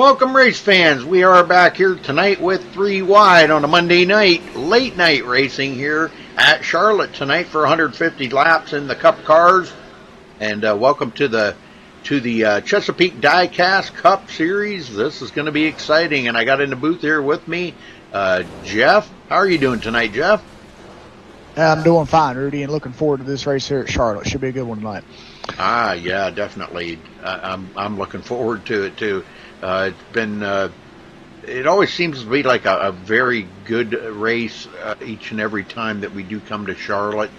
Welcome, race fans. We are back here tonight with 3 wide on a Monday night, late night racing here at Charlotte tonight for 150 laps in the Cup cars. And welcome to the Chesapeake Diecast Cup Series. This is going to be exciting. And I got in the booth here with me, Jeff. How are you doing tonight, Jeff? I'm doing fine, Rudy, and looking forward to this race here at Charlotte. Should be a good one tonight. Yeah, definitely. I'm looking forward to it too. It always seems to be like a very good race each and every time that we do come to Charlotte,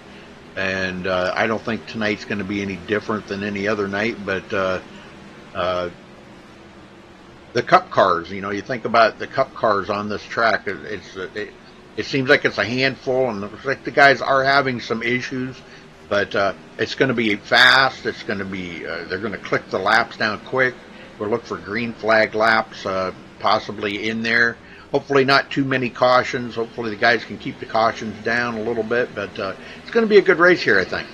and I don't think tonight's going to be any different than any other night. But the Cup cars, you think about the Cup cars on this track. It seems like it's a handful, and it looks like the guys are having some issues. But it's going to be fast. It's going to be they're going to click the laps down quick. We'll look for green flag laps possibly in there. Hopefully not too many cautions. Hopefully the guys can keep the cautions down a little bit. But it's going to be a good race here, I think.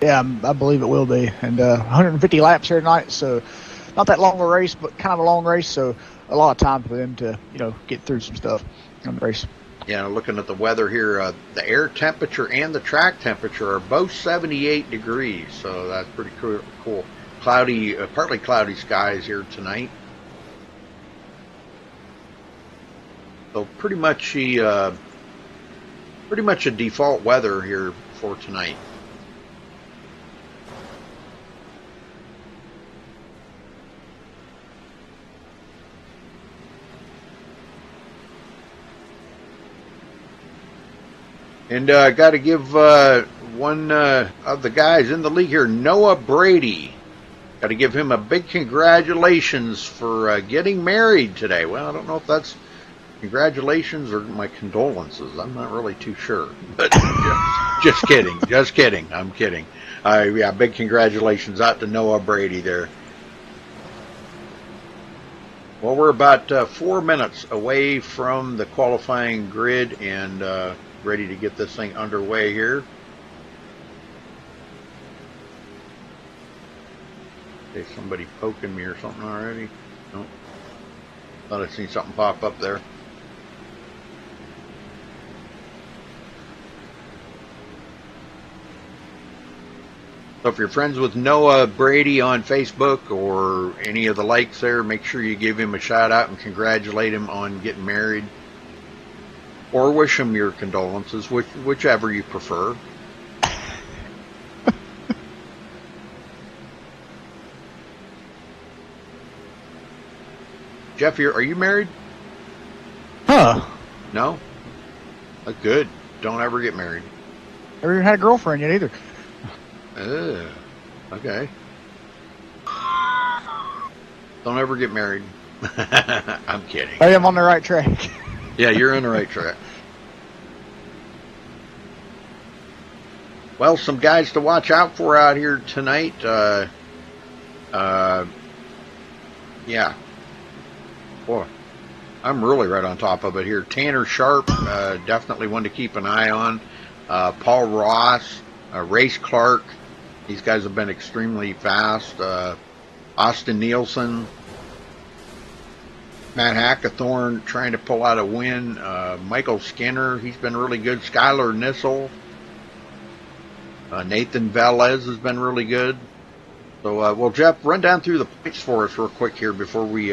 Yeah, I believe it will be. And 150 laps here tonight, so not that long a race, but kind of a long race. So a lot of time for them to get through some stuff on the race. Yeah, looking at the weather here, the air temperature and the track temperature are both 78 degrees. So that's pretty cool. Cloudy, partly cloudy skies here tonight. So pretty much a default weather here for tonight. And I got to give one of the guys in the league here, Noah Brady. Got to give him a big congratulations for getting married today. Well, I don't know if that's congratulations or my condolences. I'm not really too sure. But just kidding. I'm kidding. Yeah, big congratulations out to Noah Brady there. Well, we're about 4 minutes away from the qualifying grid and ready to get this thing underway here. Okay, somebody poking me or something already? Nope. Thought I'd seen something pop up there. So if you're friends with Noah Brady on Facebook or any of the likes there, make sure you give him a shout out and congratulate him on getting married. Or wish him your condolences, whichever you prefer. Jeff, are you married? Huh. No? Good. Don't ever get married. Never even had a girlfriend yet either. Okay. Don't ever get married. I'm kidding. I am on the right track. Yeah, you're on the right track. Well, some guys to watch out for out here tonight. Yeah. Boy, I'm really right on top of it here. Tanner Sharp, definitely one to keep an eye on. Paul Ross, Race Clark. These guys have been extremely fast. Austin Nielsen. Matt Hackathorn trying to pull out a win. Michael Skinner, he's been really good. Skylar Nissel. Nathan Velez has been really good. So, well, Jeff, run down through the points for us real quick here before we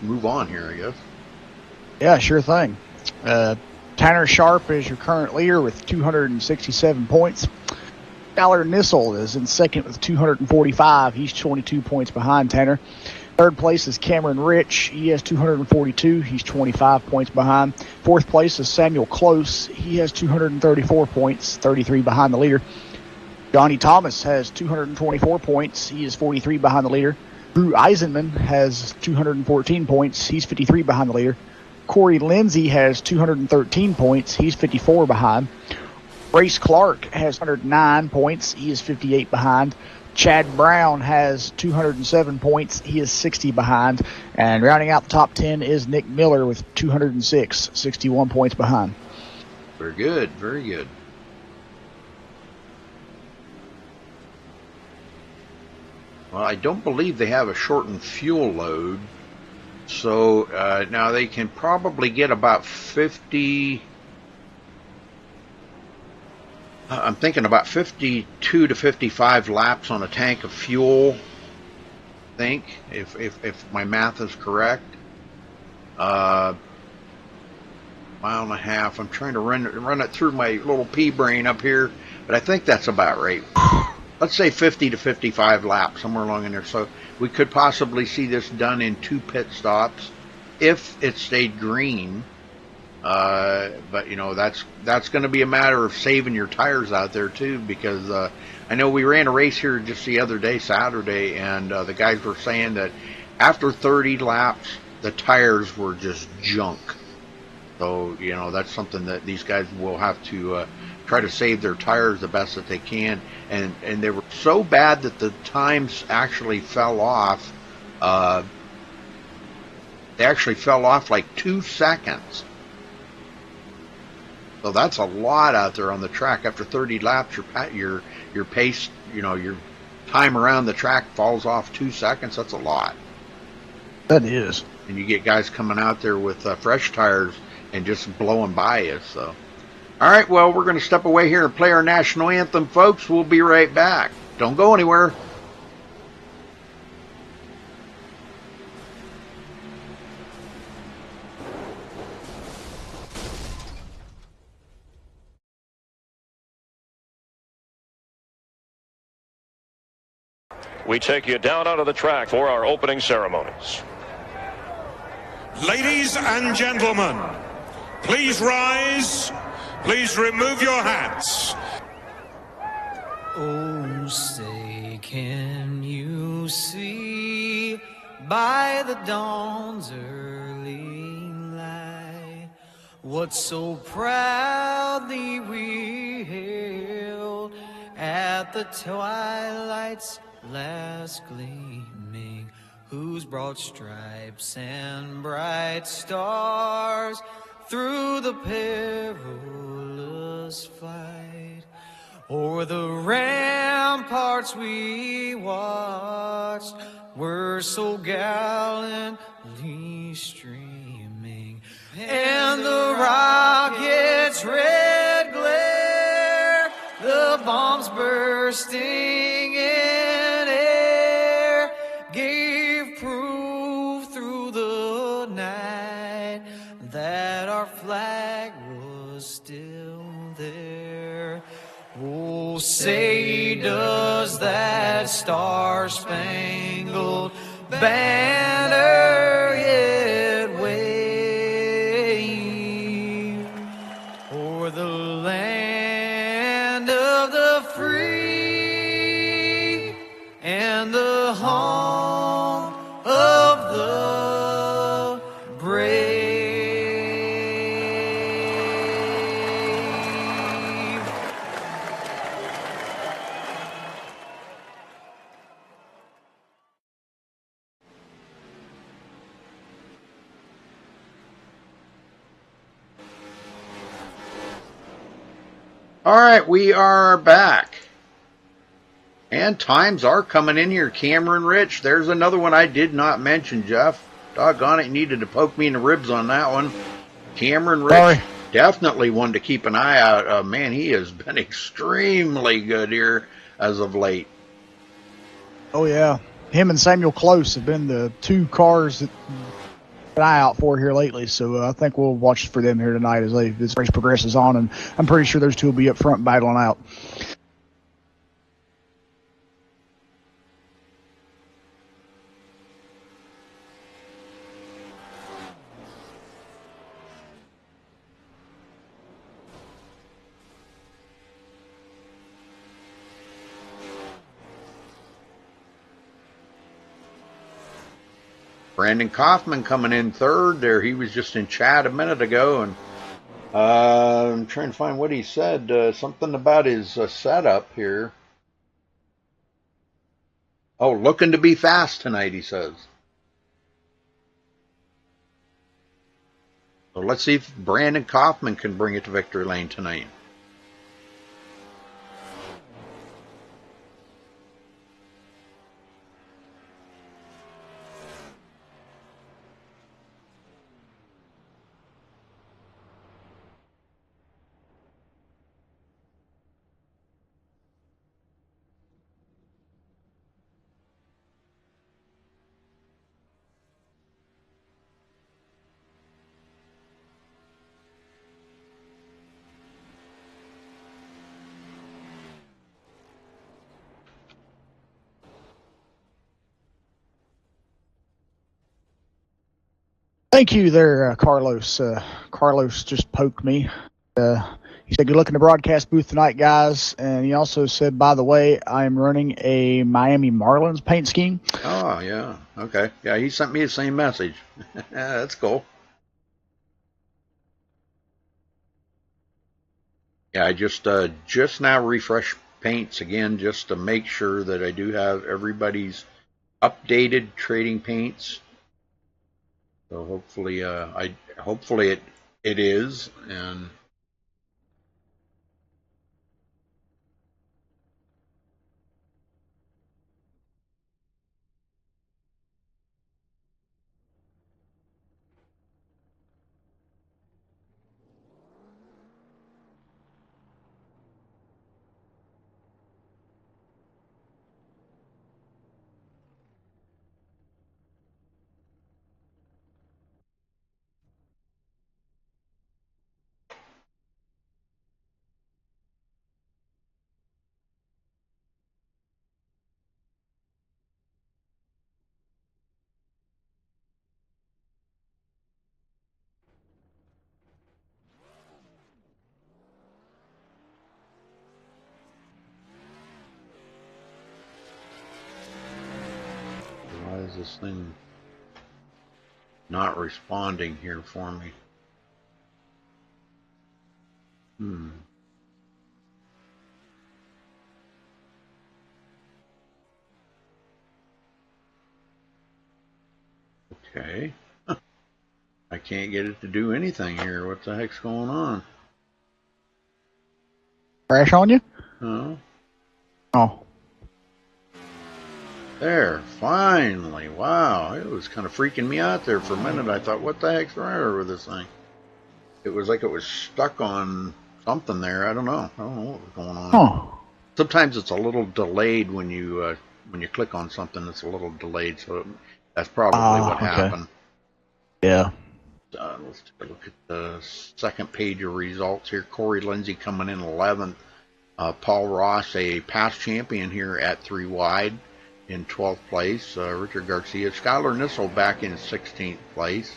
move on here, I guess. Yeah, sure thing. Tanner Sharp is your current leader with 267 points. Skylar Nissel is in second with 245. He's 22 points behind Tanner. Third place is Cameron Rich. He has 242. He's 25 points behind. Fourth place is Samuel Close. He has 234 points, 33 behind the leader. Johnny Thomas has 224 points. He is 43 behind the leader. Drew Eisenman has 214 points. He's 53 behind the leader. Corey Lindsay has 213 points. He's 54 behind. Race Clark has 109 points. He is 58 behind. Chad Brown has 207 points. He is 60 behind. And rounding out the top 10 is Nick Miller with 206, 61 points behind. Very good. Very good. Well, I don't believe they have a shortened fuel load So now they can probably get about 50. I'm thinking about 52 to 55 laps on a tank of fuel. I think, if my math is correct. Uh, Mile and a half. I'm trying to run it through my little pea brain up here, but I think that's about right. Let's say 50 to 55 laps, somewhere along in there. So we could possibly see this done in 2 pit stops if it stayed green. But you know, that's going to be a matter of saving your tires out there too, because I know we ran a race here just the other day, Saturday, and the guys were saying that after 30 laps, the tires were just junk. So, you know, that's something that these guys will have to try to save their tires the best that they can. And they were so bad that the times actually fell off. They actually fell off like 2 seconds. So that's a lot out there on the track. After 30 laps, your pace, you know, your time around the track falls off 2 seconds. That's a lot. That is. And you get guys coming out there with fresh tires and just blowing by you. So, all right, well, we're going to step away here and play our national anthem, folks. We'll be right back. Don't go anywhere. We take you down onto the track for our opening ceremonies. Ladies and gentlemen, please rise. Please remove your hats. Oh, say, can you see by the dawn's early light what so proudly we hailed at the twilight's last gleaming, whose broad stripes and bright stars through the perilous fight o'er the ramparts we watched were so gallantly streaming, and the rocket's red glare, the bombs bursting in air, gave proof through the night that our flag was still there. Oh, say, does that star-spangled banner yet wave o'er the land of the free and the home of the brave? All right, we are back. And times are coming in here. Cameron Rich, there's another one I did not mention, Jeff. Doggone it, you needed to poke me in the ribs on that one. Cameron Rich, Sorry. definitely one to keep an eye out. Man, he has been extremely good here as of late. Oh, yeah. Him and Samuel Close have been the 2 cars that an eye out for here lately, so I think we'll watch for them here tonight as this race progresses on, and I'm pretty sure those 2 will be up front battling out. Brandon Kaufman coming in third there. He was just in chat a minute ago, and I'm trying to find what he said. Something about his setup here. Oh, looking to be fast tonight, he says. So let's see if Brandon Kaufman can bring it to victory lane tonight. Thank you there, Carlos. Carlos just poked me. He said, good luck in the broadcast booth tonight, guys. And he also said, by the way, I'm running a Miami Marlins paint scheme. Oh, yeah. Okay. Yeah, he sent me the same message. Yeah, that's cool. Yeah, I just now refreshed paints again just to make sure that I do have everybody's updated trading paints. So hopefully, hopefully it is, and why is this thing not responding here for me? Okay. I can't get it to do anything here. What the heck's going on? Crash on you? Oh. Oh. There, finally. Wow, it was kind of freaking me out there for a minute. I thought, what the heck's the matter with this thing? It was like it was stuck on something there. I don't know. I don't know what was going on. Oh. Sometimes it's a little delayed when you click on something. It's a little delayed, so that's probably what happened. Yeah. Let's take a look at the second page of results here. Corey Lindsay coming in 11th. Paul Ross, a past champion here at 3 wide, in 12th place. Richard Garcia, Skylar Nissel back in 16th place.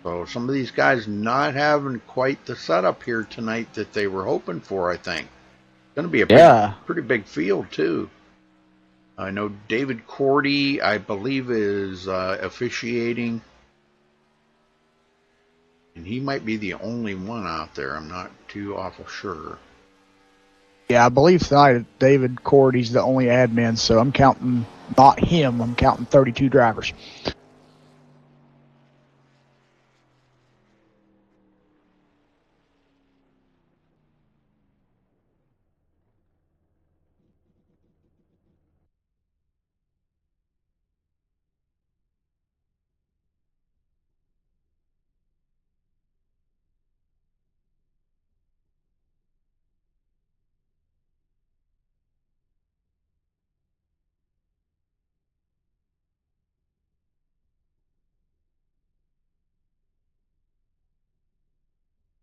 So some of these guys not having quite the setup here tonight that they were hoping for, I think. It's going to be a pretty big field, too. I know David Cordy, I believe, is officiating. And he might be the only one out there. I'm not too awful sure. Yeah, I believe tonight David Cordy's the only admin, so I'm counting not him. I'm counting 32 drivers.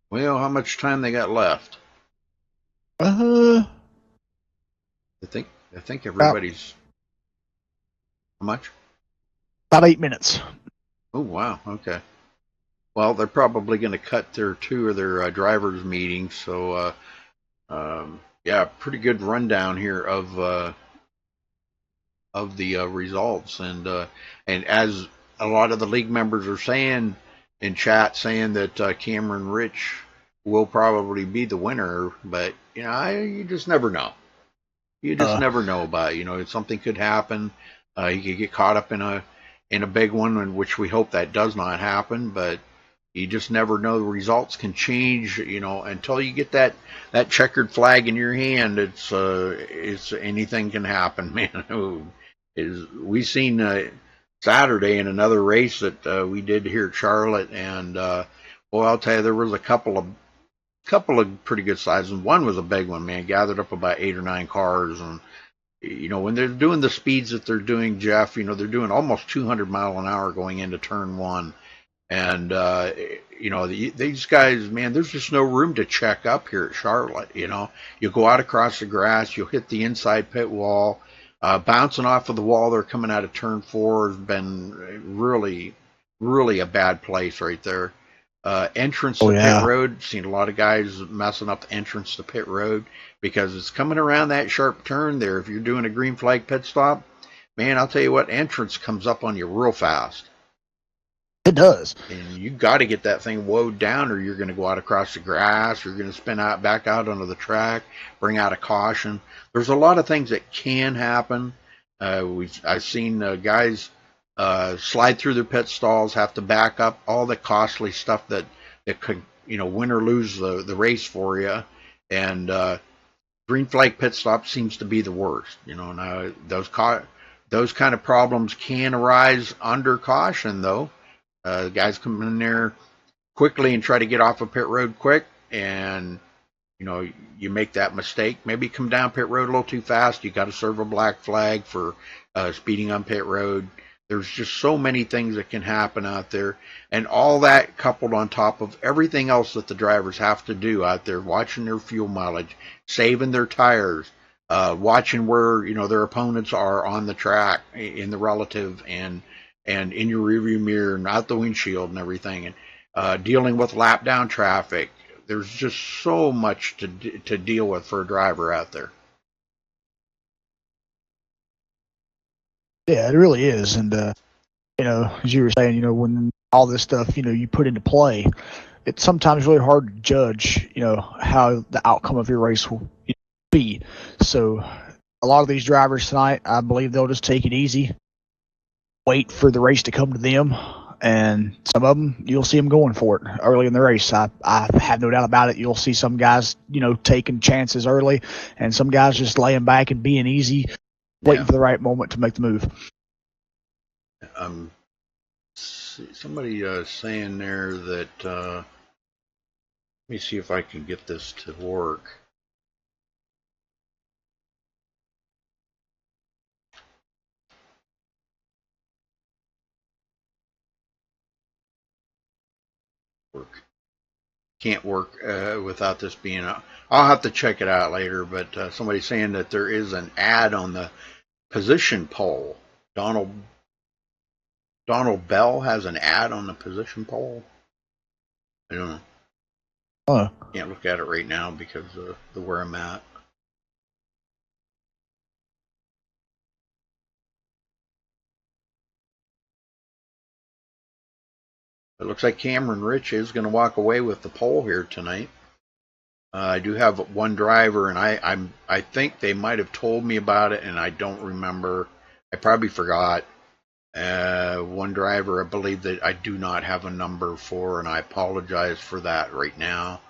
Well, how much time they got left? Uh, I think everybody's how much? About 8 minutes. Oh wow, okay. Well, they're probably going to cut their 2 of their drivers' meetings, so yeah, pretty good rundown here of the results, and as a lot of the league members are saying in chat, saying that Cameron Rich will probably be the winner, but you know, you just never know. You just never know about it. You know, something could happen. He could get caught up in a big one, in which we hope that does not happen, but you just never know. The results can change, you know, until you get that checkered flag in your hand. It's anything can happen, man. We seen Saturday in another race that we did here at Charlotte, and well, I'll tell you, there was a couple of pretty good sizes. One was a big one, man. Gathered up about 8 or 9 cars, and you know, when they're doing the speeds that they're doing, Jeff, you know, they're doing almost 200 mile an hour going into turn 1. And, you know, these guys, man, there's just no room to check up here at Charlotte. You know, you go out across the grass, you'll hit the inside pit wall, bouncing off of the wall. They're coming out of turn 4 has been really really a bad place right there. Entrance Oh to pit yeah, road, seen a lot of guys messing up the entrance to pit road because it's coming around that sharp turn there. If you're doing a green flag pit stop, man, I'll tell you what, entrance comes up on you real fast. it does. And you got to get that thing woed down, or you're going to go out across the grass, or you're going to spin out back out onto the track, bring out a caution. There's a lot of things that can happen. I've seen guys slide through their pit stalls, have to back up, all the costly stuff that could win or lose the race for you. And green flag pit stop seems to be the worst. Now those kind of problems can arise under caution though. Guys come in there quickly and try to get off of pit road quick, and you make that mistake. Maybe come down pit road a little too fast. You got to serve a black flag for speeding on pit road. There's just so many things that can happen out there, and all that coupled on top of everything else that the drivers have to do out there, watching their fuel mileage, saving their tires, watching where their opponents are on the track in the relative and in your rearview mirror, not the windshield and everything, and dealing with lap down traffic. There's just so much to deal with for a driver out there. Yeah, it really is. And as you were saying, when all this stuff, you put into play, it's sometimes really hard to judge, how the outcome of your race will be. So a lot of these drivers tonight, I believe they'll just take it easy, wait for the race to come to them, and some of them you'll see them going for it early in the race. I have no doubt about it. You'll see some guys taking chances early, and some guys just laying back and being easy, waiting for the right moment to make the move. Somebody saying there that let me see if I can get this to work. Can't work without this being I'll have to check it out later, but somebody's saying that there is an ad on the position poll. Donald Bell has an ad on the position poll. I don't know. Can't look at it right now because of where I'm at. It looks like Cameron Rich is going to walk away with the pole here tonight. I do have one driver, and I think they might have told me about it, and I don't remember. I probably forgot. One driver, I believe that I do not have a number for, and I apologize for that right now.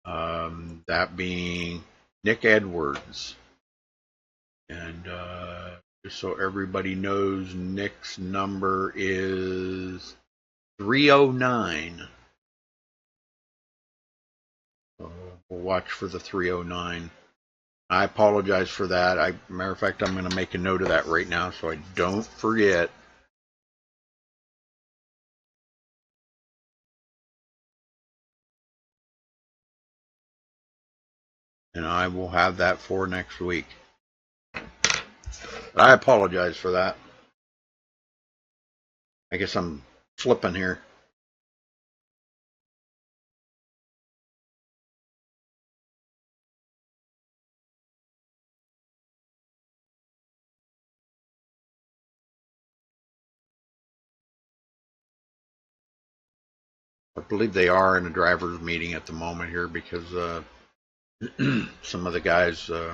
That being Nick Edwards. And just so everybody knows, Nick's number is 309. So we'll watch for the 309. I apologize for that. Matter of fact, I'm going to make a note of that right now so I don't forget. And I will have that for next week. But I apologize for that. I guess I'm flipping here. I believe they are in a driver's meeting at the moment here because some of the guys I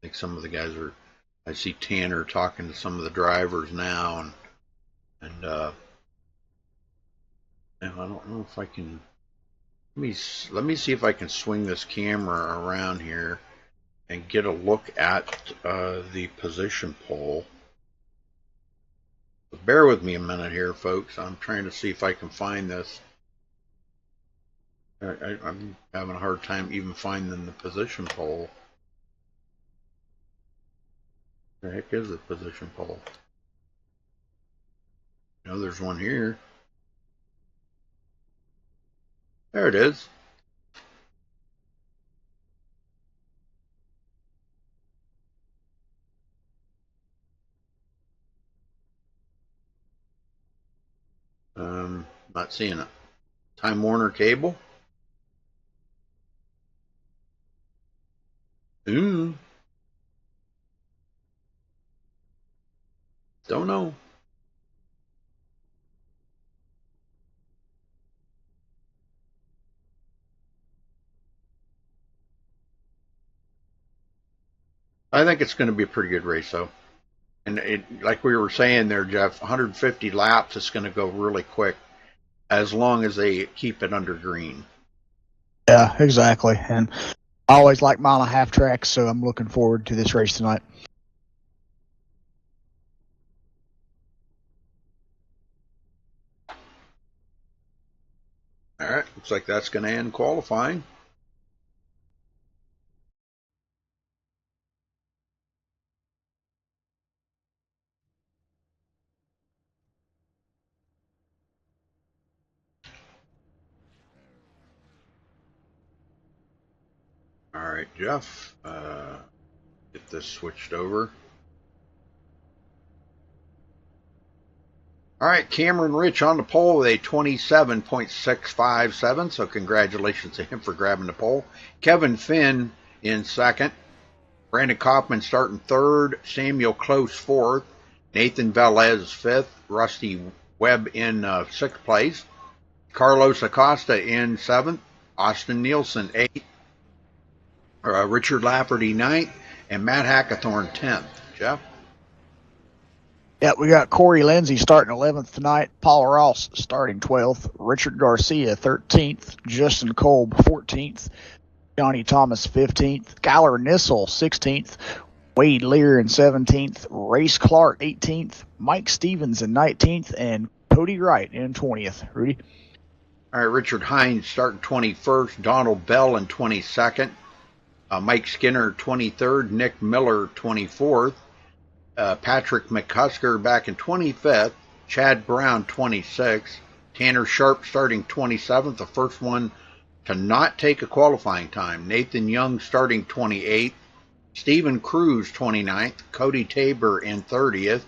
think some of the guys are. I see Tanner talking to some of the drivers now, and I don't know if I can. Let me see if I can swing this camera around here and get a look at the position poll. But bear with me a minute here, folks. I'm trying to see if I can find this. I'm having a hard time even finding the position poll. The heck is the position poll? know there's one here. There it is. Not seeing it. Time Warner Cable. Ooh. Don't know. I think it's going to be a pretty good race, though. And like we were saying there, Jeff, 150 laps, it's going to go really quick as long as they keep it under green. Yeah, exactly. And I always like mile and a half tracks, so I'm looking forward to this race tonight. All right, looks like that's going to end qualifying. All right, Jeff, get this switched over. All right, Cameron Rich on the pole with a 27.657, so congratulations to him for grabbing the pole. Kevin Finn in second. Brandon Kaufman starting third. Samuel Close fourth. Nathan Velez fifth. Rusty Webb in sixth place. Carlos Acosta in seventh. Austin Nielsen eighth. Richard Lafferty ninth. And Matt Hackathorn 10th. Jeff? Yeah, we got Corey Lindsay starting 11th tonight, Paul Ross starting 12th, Richard Garcia 13th, Justin Kolb 14th, Johnny Thomas 15th, Skylar Nissel 16th, Wade Lear in 17th, Race Clark 18th, Mike Stevens in 19th, and Cody Wright in 20th. Rudy? All right, Richard Hines starting 21st, Donald Bell in 22nd, Mike Skinner 23rd, Nick Miller 24th, Patrick McCusker back in 25th, Chad Brown 26th, Tanner Sharp starting 27th, the first one to not take a qualifying time, Nathan Young starting 28th, Stephen Cruz 29th, Cody Tabor in 30th,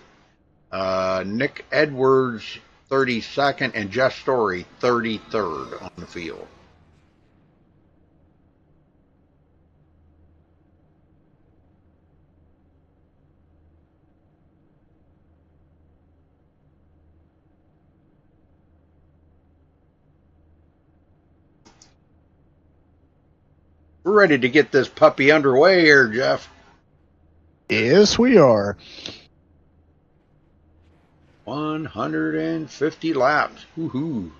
Nick Edwards 32nd, and Jeff Story 33rd on the field. We're ready to get this puppy underway here, Jeff. Yes, we are. 150 laps. Woohoo.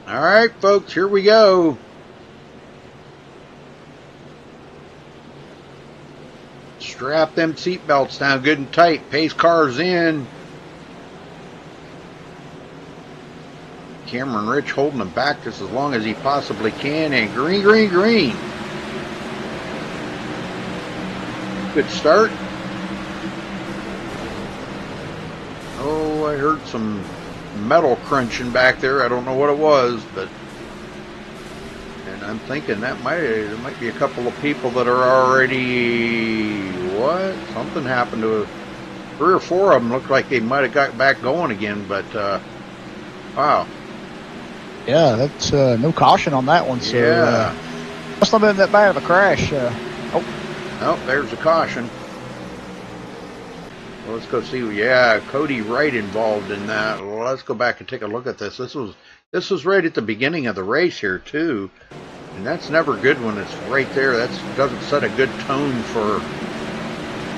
All right, folks, here we go. Strap them seatbelts down good and tight. Pace cars in. Cameron Rich holding them back just as long as he possibly can. And green, green, green. Good start. Oh, I heard some metal crunching back there. I don't know what it was, but and I'm thinking that there might be a couple of people that are already, what? Something happened to 3 or 4 of them. Looked like they might have got back going again, but wow. Yeah, that's no caution on that one. So Yeah. must not have been that bad of a crash. Oh, there's a caution. Well, let's go see. Yeah, Cody Wright involved in that. Well, let's go back and take a look at this. This was right at the beginning of the race here too, and that's never good when it's right there. That doesn't set a good tone for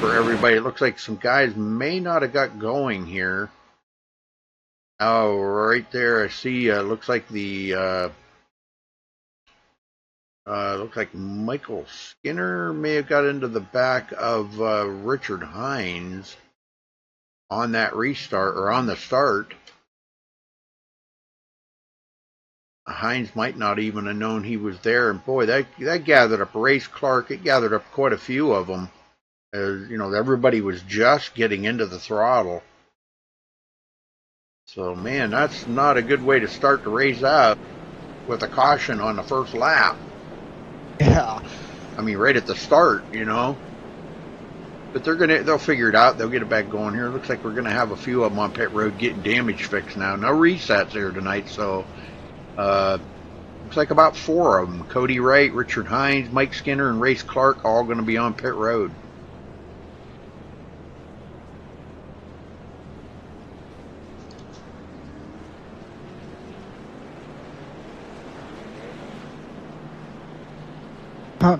everybody. It looks like some guys may not have got going here. Oh, right there, I see. Looks like looks like Michael Skinner may have got into the back of Richard Hines on that restart, or on the start. Hines might not even have known he was there, and boy, that gathered up Race Clark. It gathered up quite a few of them. You know, everybody was just getting into the throttle. So, man, that's not a good way to start the race out, with a caution on the first lap. Yeah. I mean, right at the start, you know. But they'll figure it out. They'll get it back going here. Looks like we're gonna have a few of them on pit road getting damage fixed now. No resets here tonight, so looks like about 4 of them. Cody Wright, Richard Hines, Mike Skinner, and Race Clark all gonna be on pit road.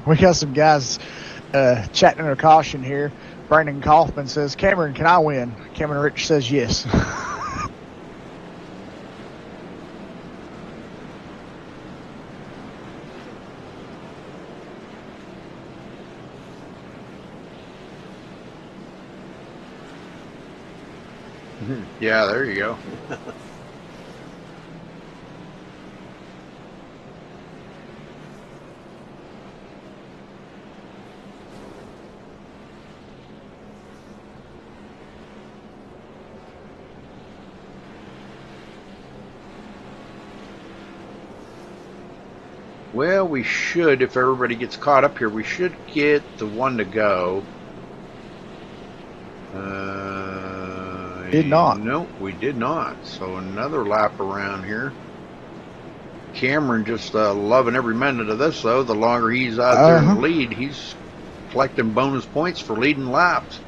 We got some guys chatting under caution here. Brandon Kaufman says, Cameron, can I win? Cameron Rich says yes. Yeah, there you go. Well, we should, if everybody gets caught up here, we should get the one to go. Did not. Nope, we did not. So another lap around here. Cameron just loving every minute of this, though. The longer he's out there in the lead, he's collecting bonus points for leading laps.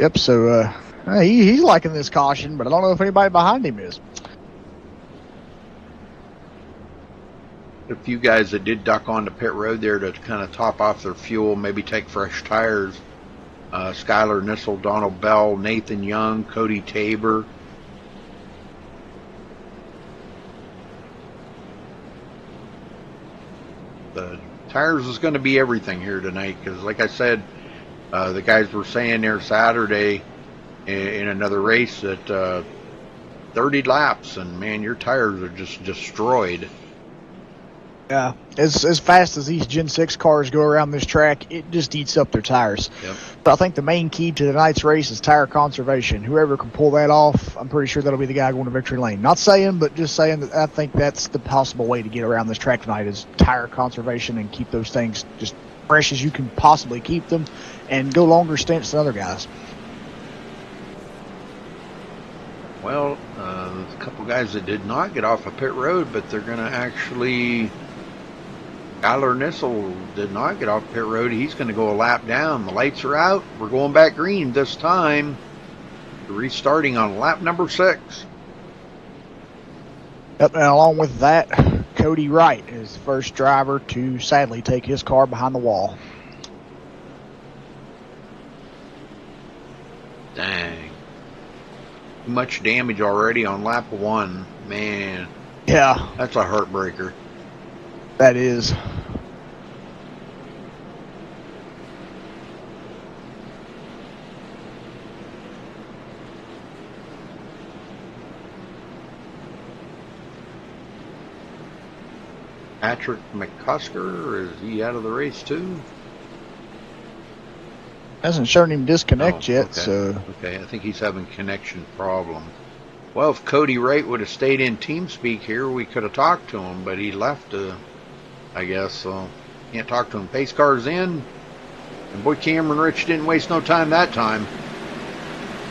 Yep, so he's liking this caution, but I don't know if anybody behind him is. A few guys that did duck onto pit road there to kind of top off their fuel, maybe take fresh tires. Skylar Nissel, Donald Bell, Nathan Young, Cody Tabor. The tires is going to be everything here tonight, because like I said, the guys were saying there Saturday in another race that 30 laps, and man, your tires are just destroyed. Yeah, as fast as these Gen 6 cars go around this track, it just eats up their tires. Yep. But I think the main key to tonight's race is tire conservation. Whoever can pull that off, I'm pretty sure that'll be the guy going to victory lane. Not saying, but just saying that I think that's the possible way to get around this track tonight is tire conservation and keep those things just fresh as you can possibly keep them and go longer stints than other guys. Well, there's a couple guys that did not get off of pit road, but they're going to actually... Skylar Nissel did not get off pit road. He's going to go a lap down. The lights are out. We're going back green this time. Restarting on lap number 6. Yep, and along with that, Cody Wright is the first driver to sadly take his car behind the wall. Dang. Too much damage already on lap 1. Man. Yeah. That's a heartbreaker. That is. Patrick McCusker, is he out of the race too? Hasn't shown him disconnect yet, okay. so. Okay, I think he's having connection problems. Well, if Cody Wright would have stayed in TeamSpeak here, we could have talked to him, but he left, I guess, so can't talk to him. Pace car's in, and boy, Cameron Rich didn't waste no time that time.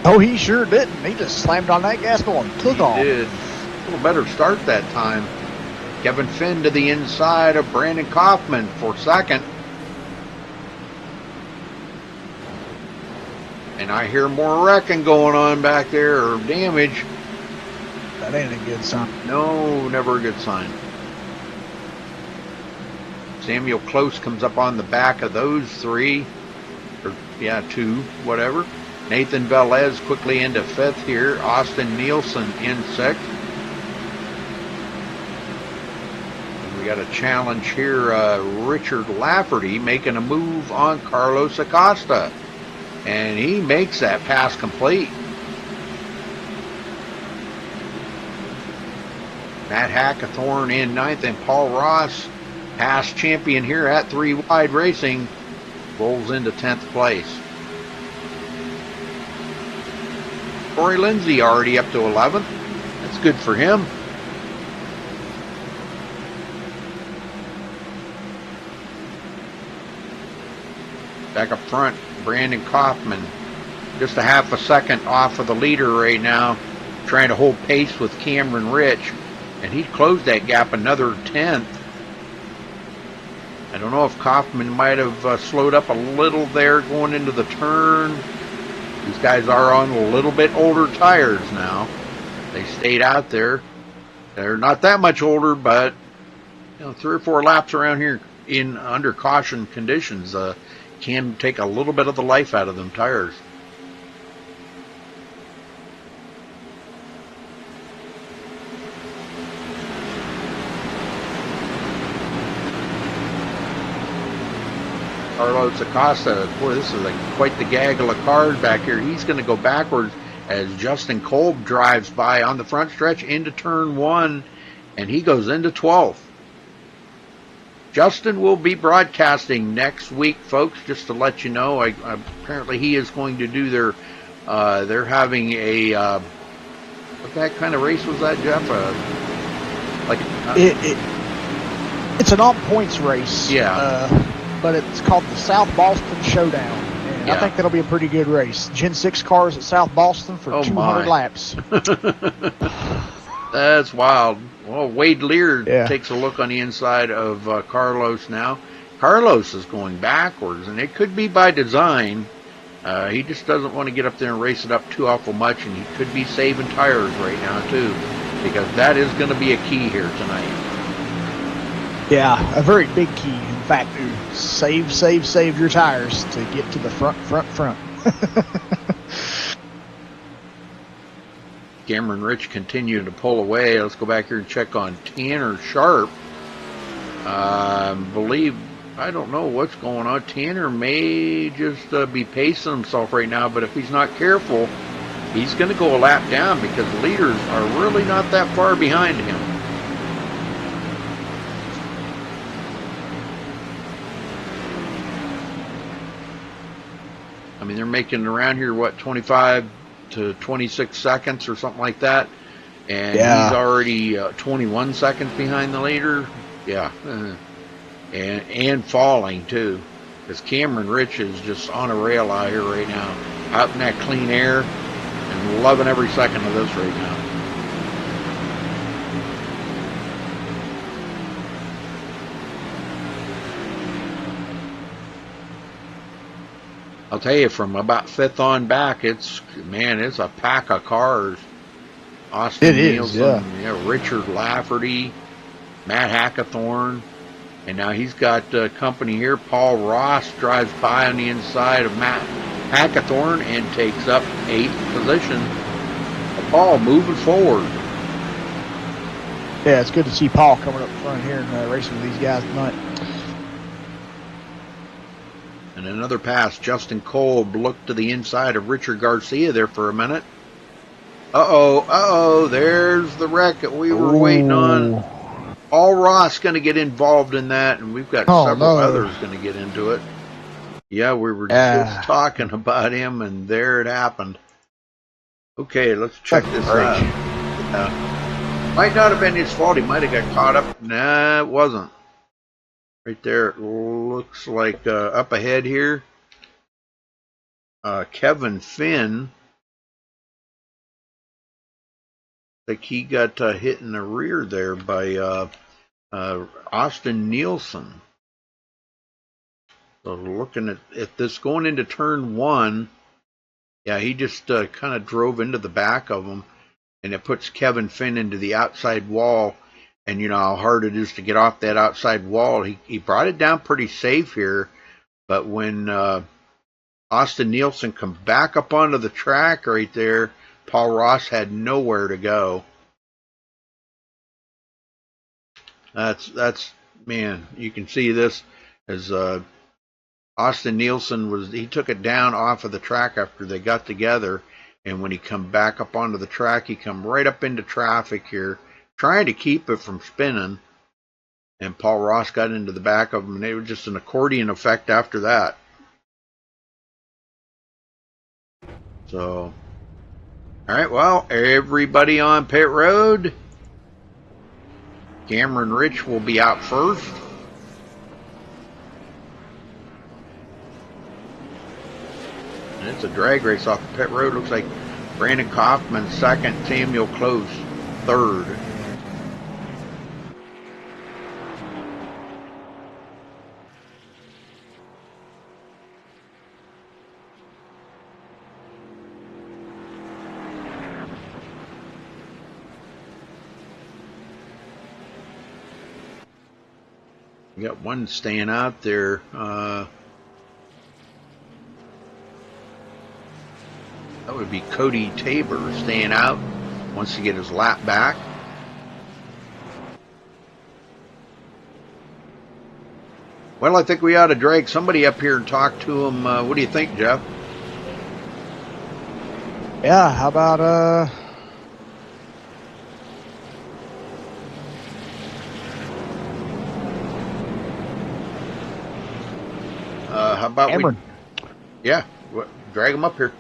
Oh, he sure didn't. He just slammed on that gas pedal and took off. He did. A little better start that time. Kevin Finn to the inside of Brandon Kaufman for second. And I hear more wrecking going on back there, or damage. That ain't a good sign. No, never a good sign. Samuel Close comes up on the back of those three. Or, yeah, two, whatever. Nathan Velez quickly into fifth here. Austin Nielsen in sixth. And we got a challenge here. Richard Lafferty making a move on Carlos Acosta. And he makes that pass complete. Matt Hackathorn in ninth, and Paul Ross, past champion here at 3 Wide Racing, rolls into 10th place. Corey Lindsay already up to 11th. That's good for him. Back up front, Brandon Kaufman, just a half a second off of the leader right now, trying to hold pace with Cameron Rich, and he closed that gap another 10th. I don't know if Kaufman might have slowed up a little there going into the turn. These guys are on a little bit older tires now. They stayed out there. They're not that much older, but 3 or 4 laps around here in under caution conditions can take a little bit of the life out of them tires. Carlos Acosta, boy, this is quite the gaggle of cars back here. He's going to go backwards as Justin Kolb drives by on the front stretch into turn 1, and he goes into 12th. Justin will be broadcasting next week, folks, just to let you know. Apparently he is going to do they're having a, what that kind of race was that, Jeff? It's an all-points race. Yeah. But it's called the South Boston Showdown. And Yeah. I think that'll be a pretty good race. Gen 6 cars at South Boston for 200 laps. That's wild. Well, Wade Lear Yeah. takes a look on the inside of Carlos now. Carlos is going backwards, and it could be by design. He just doesn't want to get up there and race it up too awful much, and he could be saving tires right now, too, because that is going to be a key here tonight. Yeah, a very big key. In fact, save your tires to get to the front. Cameron Rich continuing to pull away. Let's go back here and check on Tanner Sharp. I don't know what's going on. Tanner may just be pacing himself right now, but if he's not careful, he's going to go a lap down because leaders are really not that far behind him. I mean, they're making around here, 25 to 26 seconds or something like that. And he's already 21 seconds behind the leader. Yeah. And falling, too. Because Cameron Rich is just on a rail out here right now. Out in that clean air. And loving every second of this right now. I'll tell you, from about 5th on back, it's a pack of cars. Austin Nielsen, Richard Lafferty, Matt Hackathorn, and now he's got company here. Paul Ross drives by on the inside of Matt Hackathorn and takes up 8th position. Paul moving forward. Yeah, it's good to see Paul coming up front here and racing with these guys tonight. And another pass. Justin Kolb looked to the inside of Richard Garcia there for a minute. There's the wreck that we were waiting on. Paul Ross going to get involved in that, and we've got several others going to get into it. Yeah, we were just talking about him, and there it happened. Okay, let's check this out. Might not have been his fault. He might have got caught up. Nah, it wasn't. Right there, it looks like up ahead here. Kevin Finn. Like he got hit in the rear there by Austin Nielsen. So looking at this going into turn one, yeah, he just kind of drove into the back of him, and it puts Kevin Finn into the outside wall. And you know how hard it is to get off that outside wall. He brought it down pretty safe here, but when Austin Nielsen come back up onto the track right there, Paul Ross had nowhere to go. That's man, you can see this as Austin Nielsen he took it down off of the track after they got together, and when he come back up onto the track, he come right up into traffic here, trying to keep it from spinning, and Paul Ross got into the back of him, and it was just an accordion effect after that. So, all right, well, everybody on pit road. Cameron Rich will be out first. And it's a drag race off the pit road. Looks like Brandon Kaufman second, Samuel Close third. We got one staying out there. That would be Cody Tabor staying out. Wants to get his lap back. Well, I think we ought to drag somebody up here and talk to him. What do you think, Jeff? Yeah, how about how about Cameron? Yeah, drag him up here.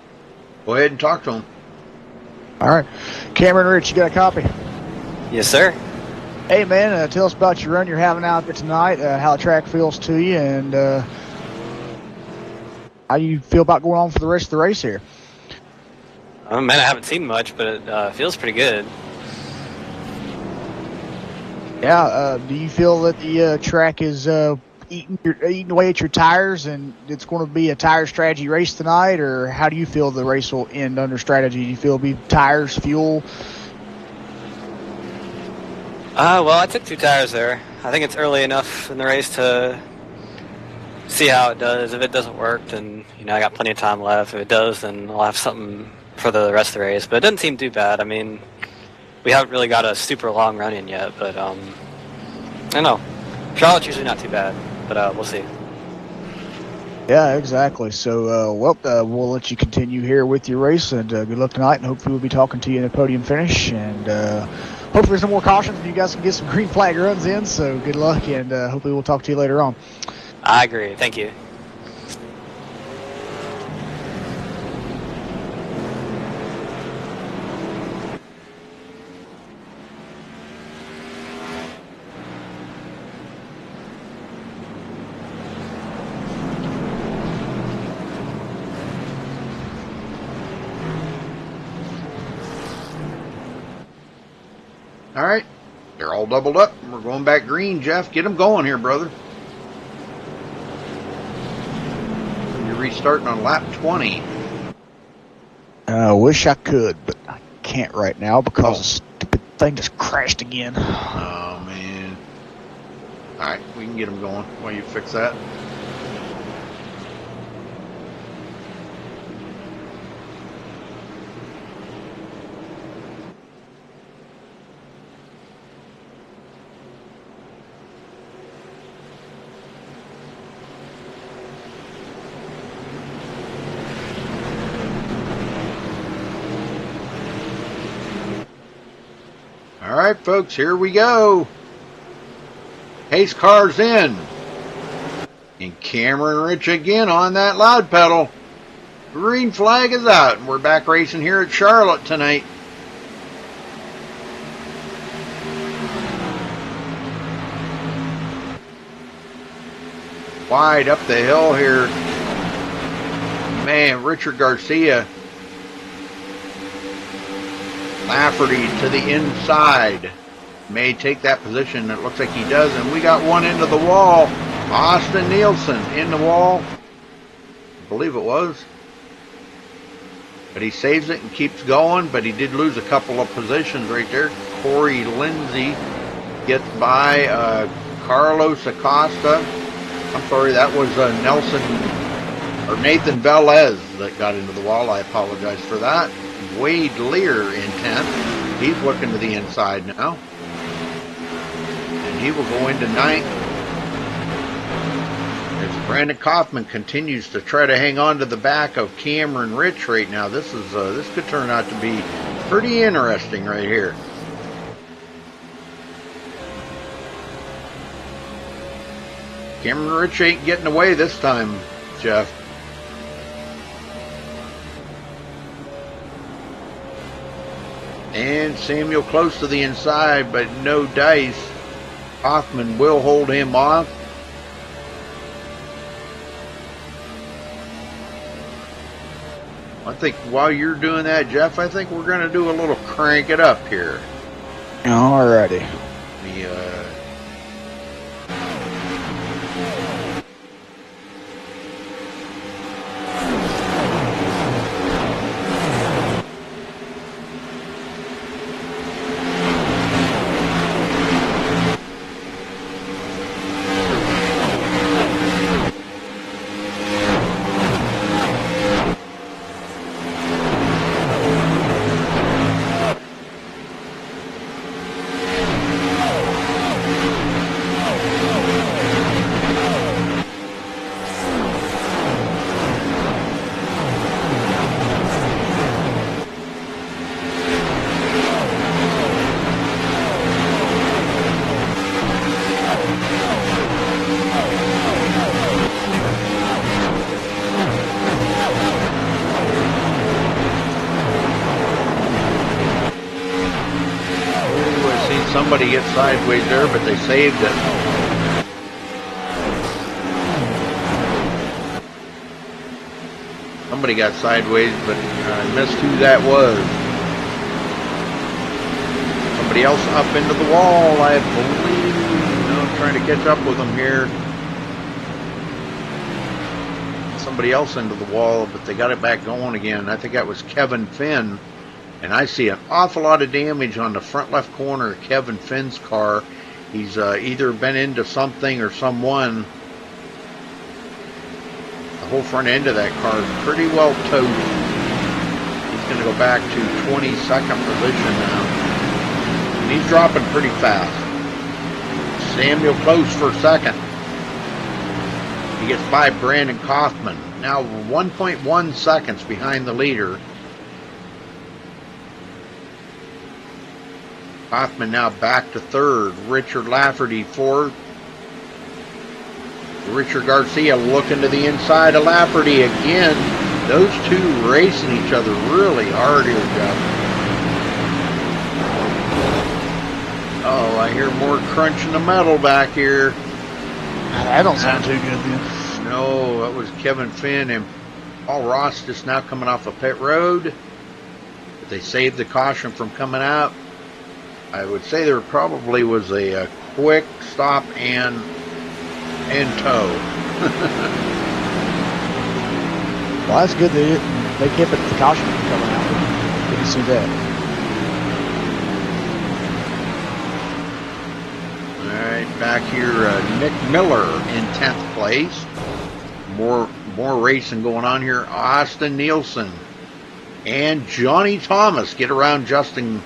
Go ahead and talk to him. All right, Cameron Rich, you got a copy? Yes, sir. Hey, man, tell us about your run you're having out there tonight, how the track feels to you, and how you feel about going on for the rest of the race here. Man, I haven't seen much, but it feels pretty good. Yeah, do you feel that the track is eating away at your tires, and it's going to be a tire strategy race tonight, or how do you feel the race will end under strategy? Do you feel it'll be tires, fuel? Well, I took 2 tires there. I think it's early enough in the race to see how it does. If it doesn't work, then I got plenty of time left. If it does, then I'll have something for the rest of the race. But it doesn't seem too bad. I mean, we haven't really got a super long run in yet, but I don't know. Charlotte's usually not too bad, but we'll see. Yeah, exactly. So, we'll let you continue here with your race, and good luck tonight, and hopefully we'll be talking to you in the podium finish, and hopefully there's some more cautions and you guys can get some green flag runs in, so good luck, and hopefully we'll talk to you later on. I agree. Thank you. All right, they're all doubled up. We're going back green, Jeff. Get them going here, brother. You're restarting on lap 20. I wish I could, but I can't right now because the stupid thing just crashed again. Oh, man. All right, we can get them going while you fix that. All right, folks, here we go. Pace car's in. And Cameron Rich again on that loud pedal. Green flag is out, and we're back racing here at Charlotte tonight. wide up the hill here. Man, Richard Garcia. Lafferty to the inside. May take that position. It looks like he does. And we got one into the wall. Austin Nielsen in the wall. I believe it was. But he saves it and keeps going. But he did lose a couple of positions right there. Corey Lindsay gets by Carlos Acosta. I'm sorry, that was Nathan Velez that got into the wall. I apologize for that. Wade Lear in 10th. He's looking to the inside now. And he will go into 9th. As Brandon Kaufman continues to try to hang on to the back of Cameron Rich right now. This could turn out to be pretty interesting right here. Cameron Rich ain't getting away this time, Jeff. And Samuel close to the inside, but no dice. Hoffman will hold him off. I think while you're doing that, Jeff, I think we're going to do a little crank it up here. Alrighty. Somebody gets sideways there, but they saved it. Somebody got sideways, but I missed who that was. Somebody else up into the wall, I believe. I'm trying to catch up with them here. Somebody else into the wall, but they got it back going again. I think that was Kevin Finn. And I see an awful lot of damage on the front left corner of Kevin Finn's car. He's either been into something or someone. The whole front end of that car is pretty well totaled. He's going to go back to 22nd position now. And he's dropping pretty fast. Samuel close for second. He gets by Brandon Kaufman. Now 1.1 seconds behind the leader. Kaufman now back to third. Richard Lafferty fourth. Richard Garcia looking to the inside of Lafferty again. Those two racing each other really hard here, Jeff. Oh, I hear more crunching the metal back here. That don't sound too good then. No, that was Kevin Finn and Paul Ross just now coming off a pit road. But they saved the caution from coming out. I would say there probably was a quick stop and tow. Well, that's good that they kept the caution from coming out. Good to see that. All right, back here, Nick Miller in 10th place. More racing going on here. Austin Nielsen and Johnny Thomas get around Justin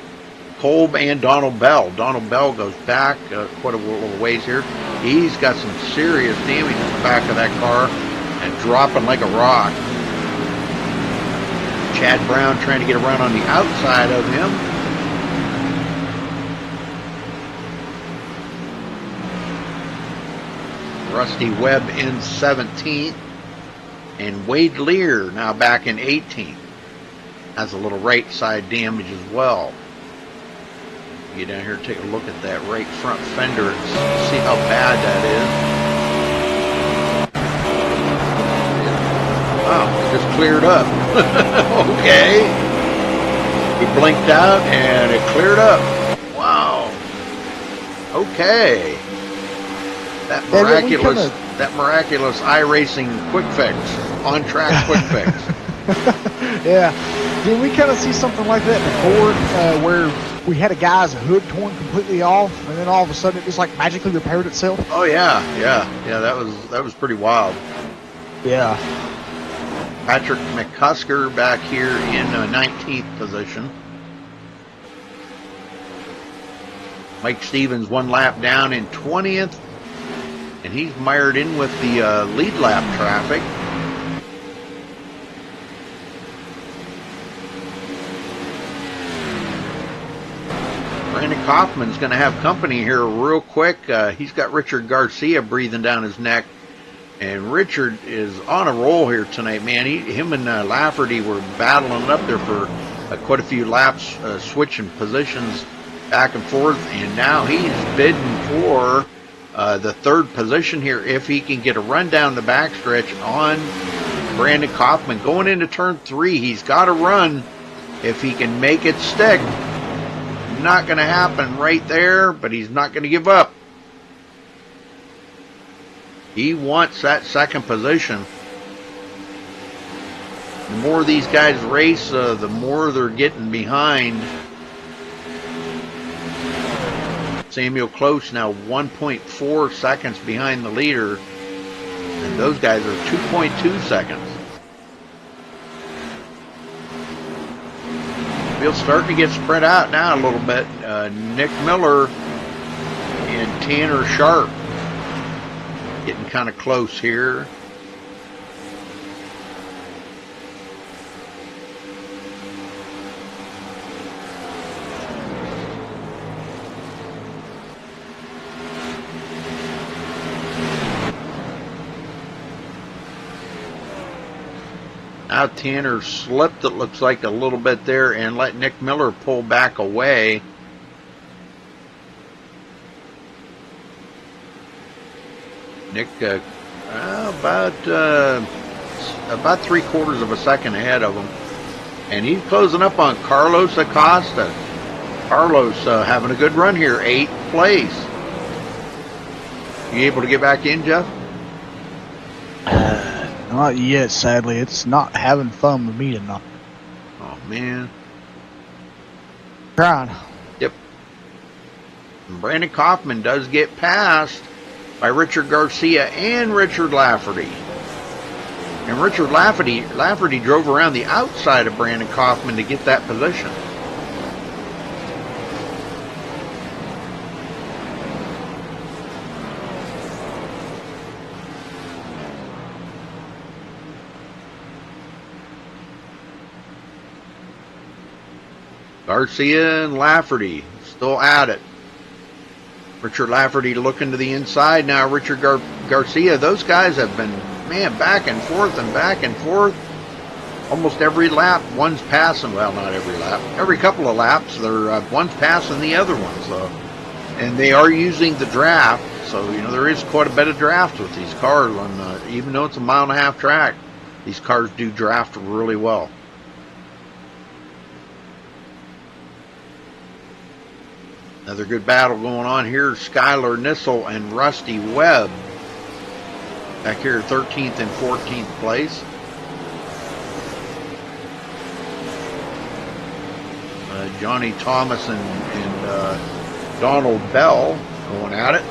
Kolb and Donald Bell. Donald Bell goes back quite a little ways here. He's got some serious damage in the back of that car and dropping like a rock. Chad Brown trying to get around on the outside of him. Rusty Webb in 17th. And Wade Lear now back in 18th. Has a little right side damage as well. Get down here and take a look at that right front fender and see how bad that just cleared up. Okay. He blinked out and it cleared up. Wow. Okay. That miraculous iRacing quick fix, on track quick fix. Yeah. Did we kind of see something like that before, where we had a guy's hood torn completely off, and then all of a sudden it just like magically repaired itself? Oh yeah. That was pretty wild. Yeah. Patrick McCusker back here in 19th position. Mike Stevens 1 lap down in 20th, and he's mired in with the lead lap traffic. Brandon Kaufman's going to have company here real quick. He's got Richard Garcia breathing down his neck. And Richard is on a roll here tonight, man. Him and Lafferty were battling it up there for quite a few laps, switching positions back and forth. And now he's bidding for the 3rd position here if he can get a run down the backstretch on Brandon Kaufman. Going into turn 3, he's got to run if he can make it stick. Not going to happen right there, but he's not going to give up. He wants that 2nd position. The more these guys race, the more they're getting behind. Samuel Close now 1.4 seconds behind the leader. And those guys are 2.2 seconds. Field's starting to get spread out now a little bit. Nick Miller and Tanner Sharp getting kind of close here. Now Tanner slipped, it looks like, a little bit there and let Nick Miller pull back away. Nick about 3/4 of a second ahead of him. And he's closing up on Carlos Acosta. Carlos having a good run here, 8th place. You able to get back in, Jeff? Not yet, sadly. It's not having fun with me tonight. Oh, man. Trying. Yep. And Brandon Kaufman does get passed by Richard Garcia and Richard Lafferty. And Richard Lafferty drove around the outside of Brandon Kaufman to get that position. Garcia and Lafferty still at it. Richard Lafferty looking to the inside. Now Richard Garcia. Those guys have been, man, back and forth and back and forth. Almost every lap, one's passing. Well, not every lap. Every couple of laps, they're one's passing the other one. So, and they are using the draft. So, you know, there is quite a bit of draft with these cars. On even though it's a 1.5 mile track, these cars do draft really well. Another good battle going on here. Skylar Nissel and Rusty Webb back here, 13th and 14th place. Johnny Thomas and Donald Bell going at it.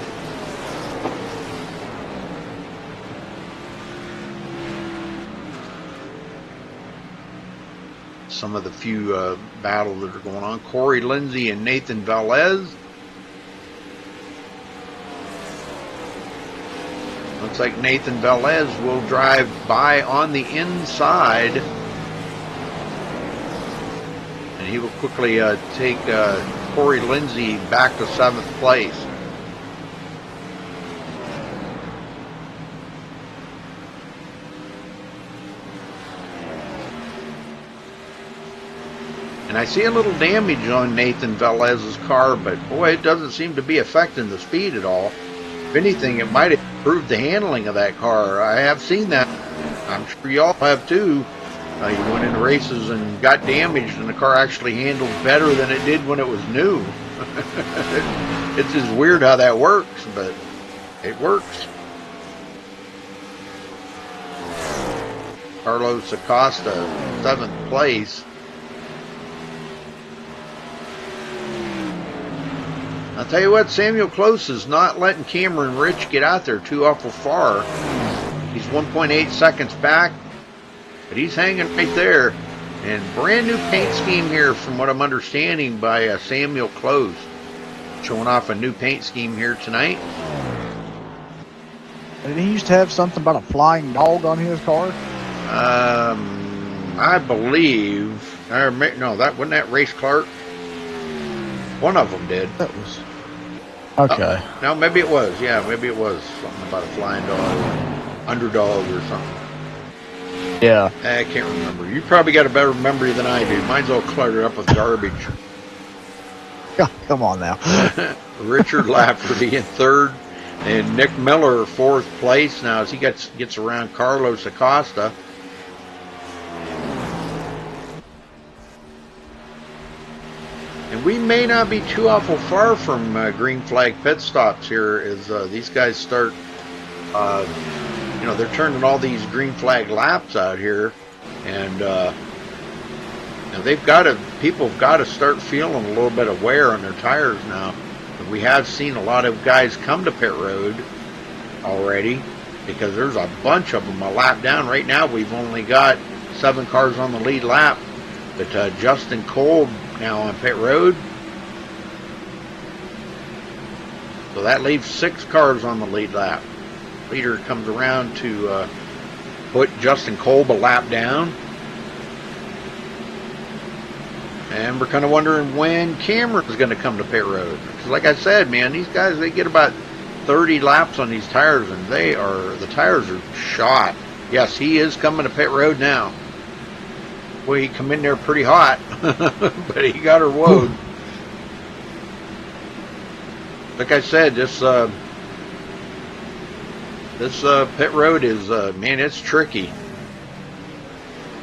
Some of the few battles that are going on. Corey Lindsay and Nathan Velez. Looks like Nathan Velez will drive by on the inside. And he will quickly take Corey Lindsay back to 7th place. And I see a little damage on Nathan Velez's car, but boy, it doesn't seem to be affecting the speed at all. If anything, it might have improved the handling of that car. I have seen that. I'm sure y'all have too. You went into races and got damaged, and the car actually handled better than it did when it was new. It's just weird how that works, but it works. Carlos Acosta, 7th place. I'll tell you what, Samuel Close is not letting Cameron Rich get out there too awful far. He's 1.8 seconds back, but he's hanging right there. And brand new paint scheme here, from what I'm understanding, by Samuel Close. Showing off a new paint scheme here tonight. Did he used to have something about a flying dog on his car? I believe. No, that wasn't that Race Clark. One of them did. That was. Okay. No, maybe it was. Yeah, maybe it was something about a flying dog, underdog, or something. Yeah. I can't remember. You probably got a better memory than I do. Mine's all cluttered up with garbage. Come on now. Richard Lafferty in 3rd, and Nick Miller 4th place now as he gets around Carlos Acosta. And we may not be too awful far from green flag pit stops here as these guys start, they're turning all these green flag laps out here, and people have got to start feeling a little bit of wear on their tires now. And we have seen a lot of guys come to pit road already, because there's a bunch of them a lap down. Right now we've only got 7 cars on the lead lap, but Justin Kolb now on pit road. So that leaves 6 cars on the lead lap. Leader comes around to put Justin Kolb a lap down. And we're kind of wondering when Cameron's going to come to pit road. Because like I said, man, these guys, they get about 30 laps on these tires, and the tires are shot. Yes, he is coming to pit road now. Well, he come in there pretty hot, but he got her woed. Like I said, this pit road is, man, it's tricky.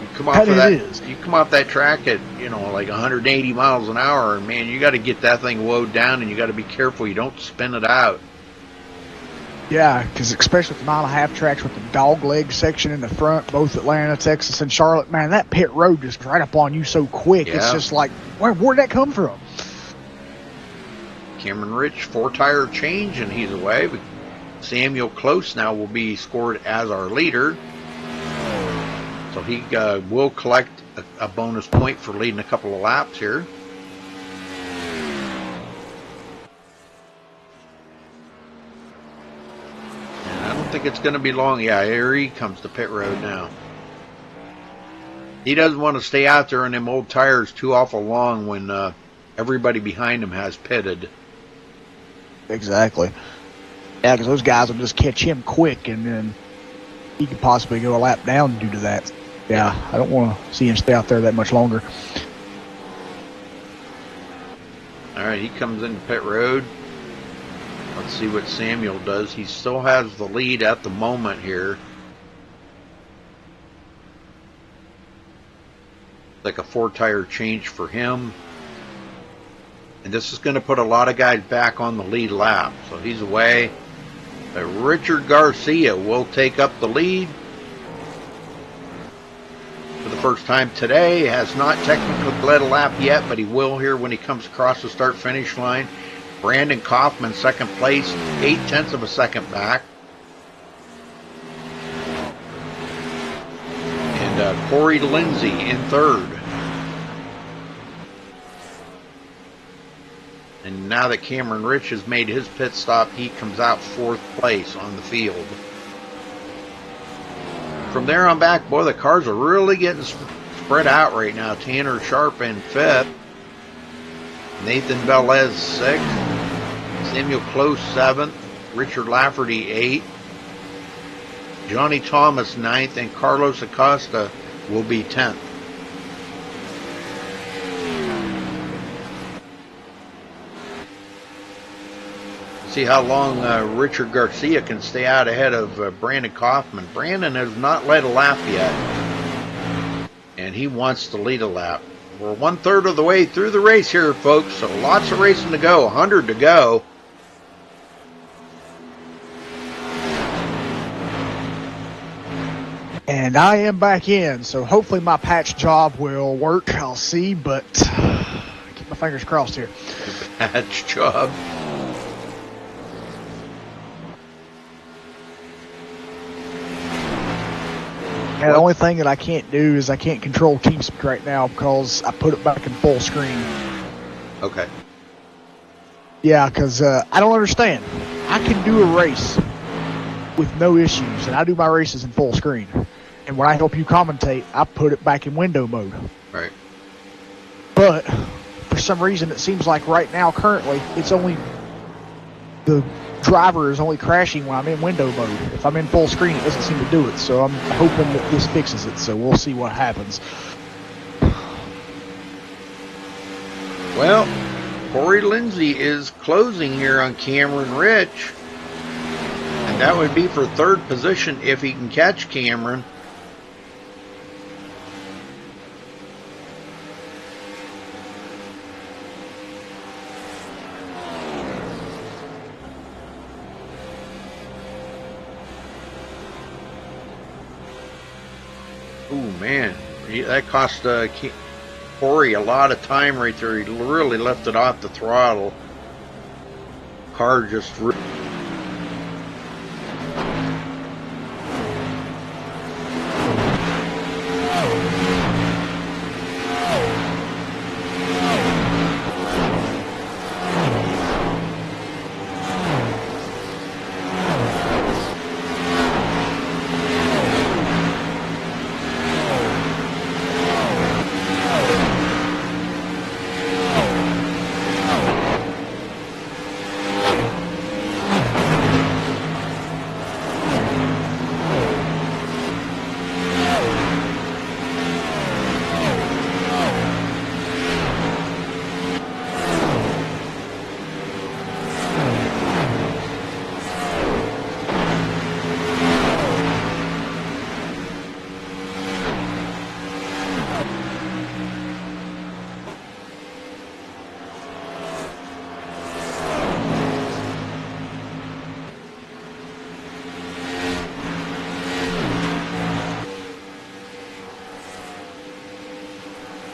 You come off of that, you come off that track at, like 180 miles an hour, and man, you got to get that thing woed down, and you got to be careful you don't spin it out. Yeah, because especially with the mile-and-a-half tracks with the dog leg section in the front, both Atlanta, Texas, and Charlotte, man, that pit road just right up on you so quick. Yeah. It's just like, where'd that come from? Cameron Rich, 4-tire change, and he's away. Samuel Close now will be scored as our leader. So he will collect a bonus point for leading a couple of laps here. I don't think it's going to be long. Yeah, here he comes to pit road now. He doesn't want to stay out there on them old tires too awful long when everybody behind him has pitted. Exactly. Yeah, because those guys will just catch him quick, and then he could possibly go a lap down due to that. Yeah, I don't want to see him stay out there that much longer. All right, he comes into pit road. Let's see what Samuel does. He still has the lead at the moment here. Like a 4-tire change for him. And this is going to put a lot of guys back on the lead lap. So he's away. But Richard Garcia will take up the lead. For the first time today. Has not technically led a lap yet, but he will here when he comes across the start-finish line. Brandon Kaufman, 2nd place, 0.8 of a second back. And Corey Lindsay in 3rd. And now that Cameron Rich has made his pit stop, he comes out 4th place on the field. From there on back, boy, the cars are really getting spread out right now. Tanner Sharp in 5th. Nathan Velez 6th. Samuel Close 7th. Richard Lafferty 8th. Johnny Thomas 9th. And Carlos Acosta will be 10th. See how long Richard Garcia can stay out ahead of Brandon Kaufman. Brandon has not led a lap yet. and he wants to lead a lap. We're 1/3 of the way through the race here, folks, so lots of racing to go, 100 to go. And I am back in, so hopefully my patch job will work. I'll see, but keep my fingers crossed here. Patch job. Yeah, the only thing that I can't do is I can't control TeamSpeak right now because I put it back in full screen. Okay. Yeah, because I don't understand. I can do a race with no issues, and I do my races in full screen. And when I help you commentate, I put it back in window mode. Right. But for some reason, it seems like right now, currently, it's only the driver is only crashing when I'm in window mode. If I'm in full screen, it doesn't seem to do it. So I'm hoping that this fixes it. So we'll see what happens. Well, Corey Lindsay is closing here on Cameron Rich. And that would be for 3rd position if he can catch Cameron. Oh man, that cost Corey a lot of time right there. He really left it off the throttle. Car just.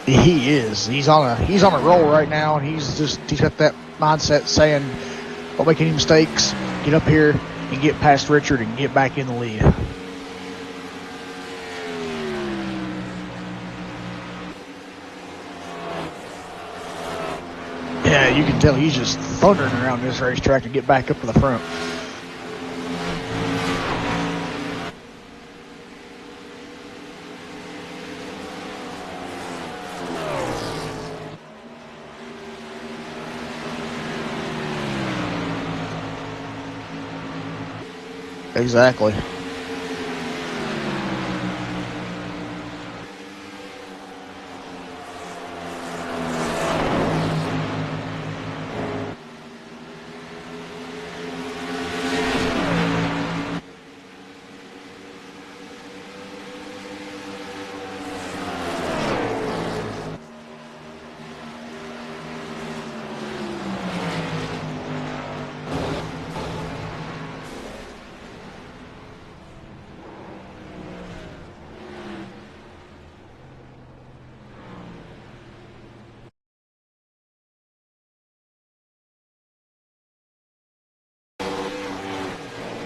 He is. He's on a roll right now, and he's got that mindset saying, "Don't make any mistakes. Get up here and get past Richard and get back in the lead." Yeah, you can tell he's just thundering around this racetrack to get back up to the front. Exactly.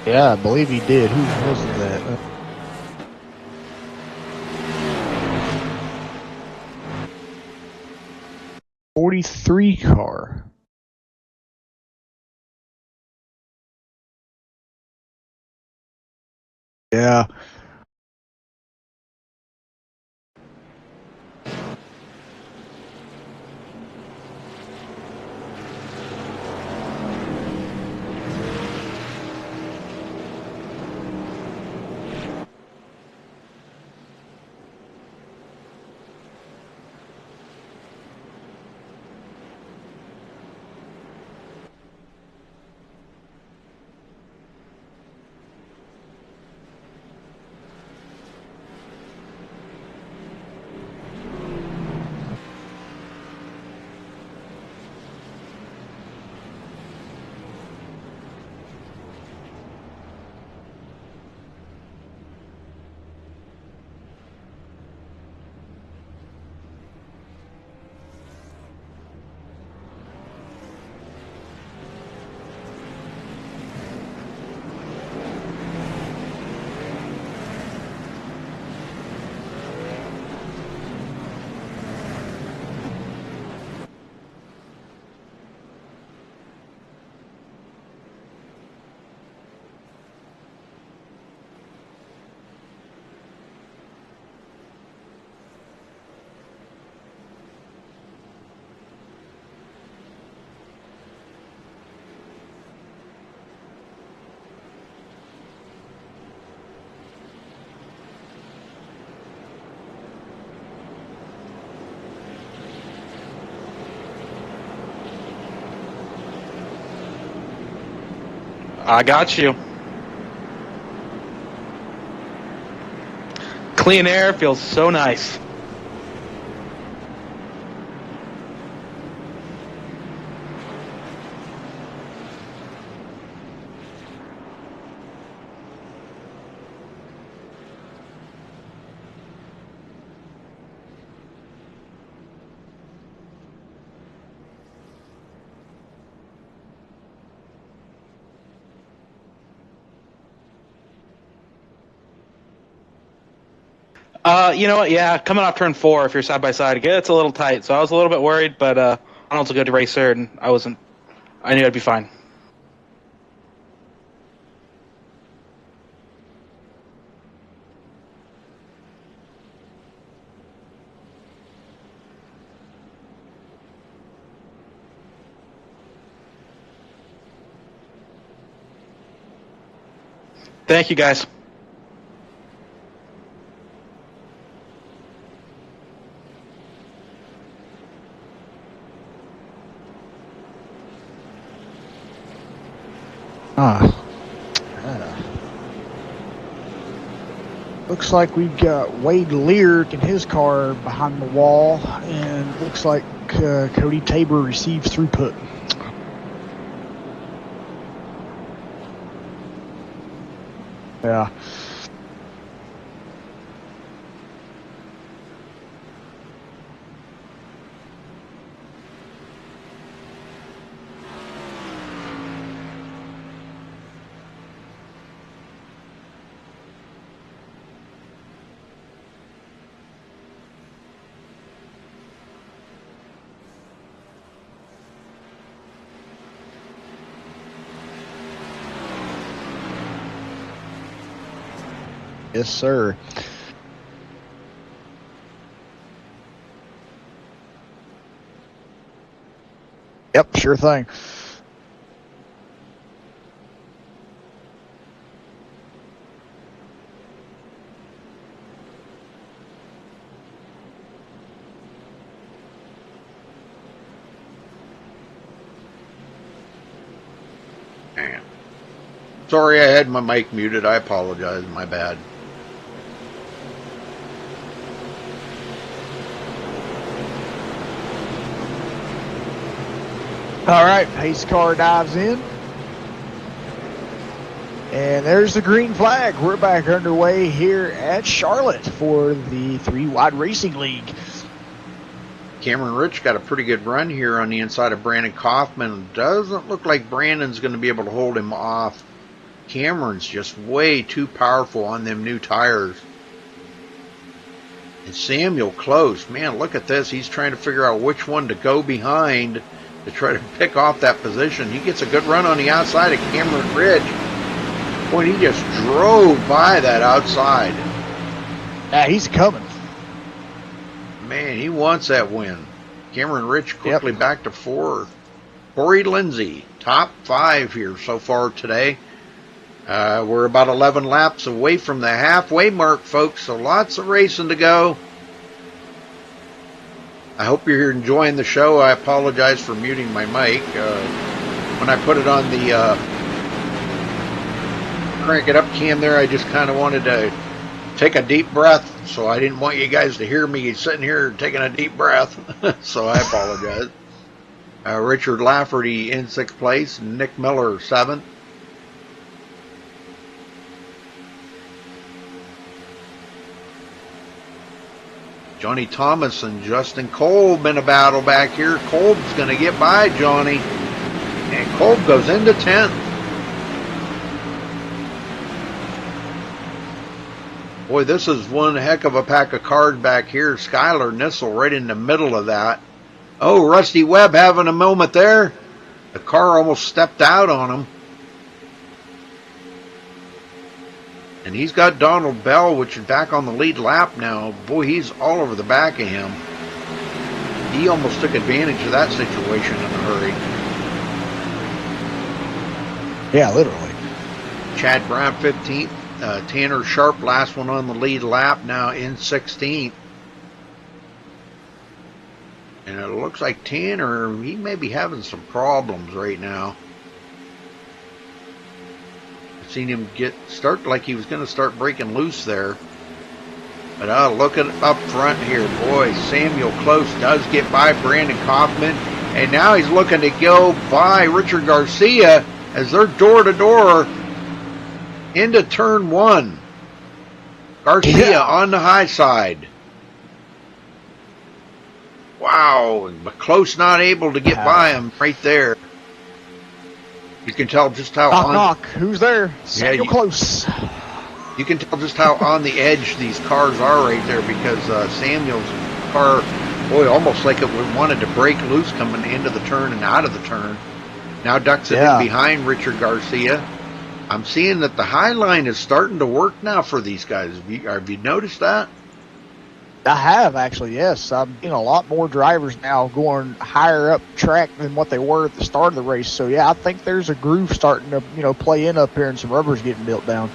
Yeah, I believe he did. Who was that? 43 car. Yeah. I got you. Clean air feels so nice. You know what? Yeah, coming off turn 4, if you're side by side, it gets a little tight. So I was a little bit worried, but Arnold's a good racer, and I knew I'd be fine. Thank you, guys. Looks like we've got Wade Leark in his car behind the wall, and looks like Cody Tabor receives throughput. Yeah. Yes, sir. Yep, sure thing. Man. Sorry, I had my mic muted. I apologize. My bad. All right, pace car dives in. And there's the green flag. We're back underway here at Charlotte for the 3 Wide Racing League. Cameron Rich got a pretty good run here on the inside of Brandon Kaufman. Doesn't look like Brandon's going to be able to hold him off. Cameron's just way too powerful on them new tires. And Samuel close. Man, look at this. He's trying to figure out which one to go behind to try to pick off that position. He gets a good run on the outside of Cameron Ridge. Boy, he just drove by that outside. Yeah, he's coming. Man, he wants that win. Cameron Rich quickly back to 4. Corey Lindsay, top 5 here so far today. We're about 11 laps away from the halfway mark, folks, so lots of racing to go. I hope you're enjoying the show. I apologize for muting my mic. When I put it on the crank it up cam there, I just kind of wanted to take a deep breath, so I didn't want you guys to hear me sitting here taking a deep breath. So I apologize. Richard Lafferty in 6th place, Nick Miller 7th. Johnny Thomas and Justin Kolb in a battle back here. Kolb's going to get by Johnny. And Kolb goes into 10th. Boy, this is one heck of a pack of cars back here. Skylar Nissel right in the middle of that. Oh, Rusty Webb having a moment there. The car almost stepped out on him. And he's got Donald Bell, which is back on the lead lap now. Boy, he's all over the back of him. He almost took advantage of that situation in a hurry. Yeah, literally. Chad Brown 15th. Tanner Sharp, last one on the lead lap, now in 16th. And it looks like Tanner, he may be having some problems right now. Seen him start like he was going to start breaking loose there. But look at up front here. Boy, Samuel Close does get by Brandon Kaufman. And now he's looking to go by Richard Garcia as they're door-to-door into turn 1. Garcia on the high side. Wow, but Close not able to get by him right there. You can tell just how knock. Who's there? Samuel Close. You can tell just how on the edge these cars are right there because Samuel's car, boy, almost like it wanted to break loose coming into the turn and out of the turn. Now ducks it in behind Richard Garcia. I'm seeing that the high line is starting to work now for these guys. Have you noticed that? I have, actually, yes. I'm a lot more drivers now going higher up track than what they were at the start of the race. So, yeah, I think there's a groove starting to, play in up here and some rubber's getting built down.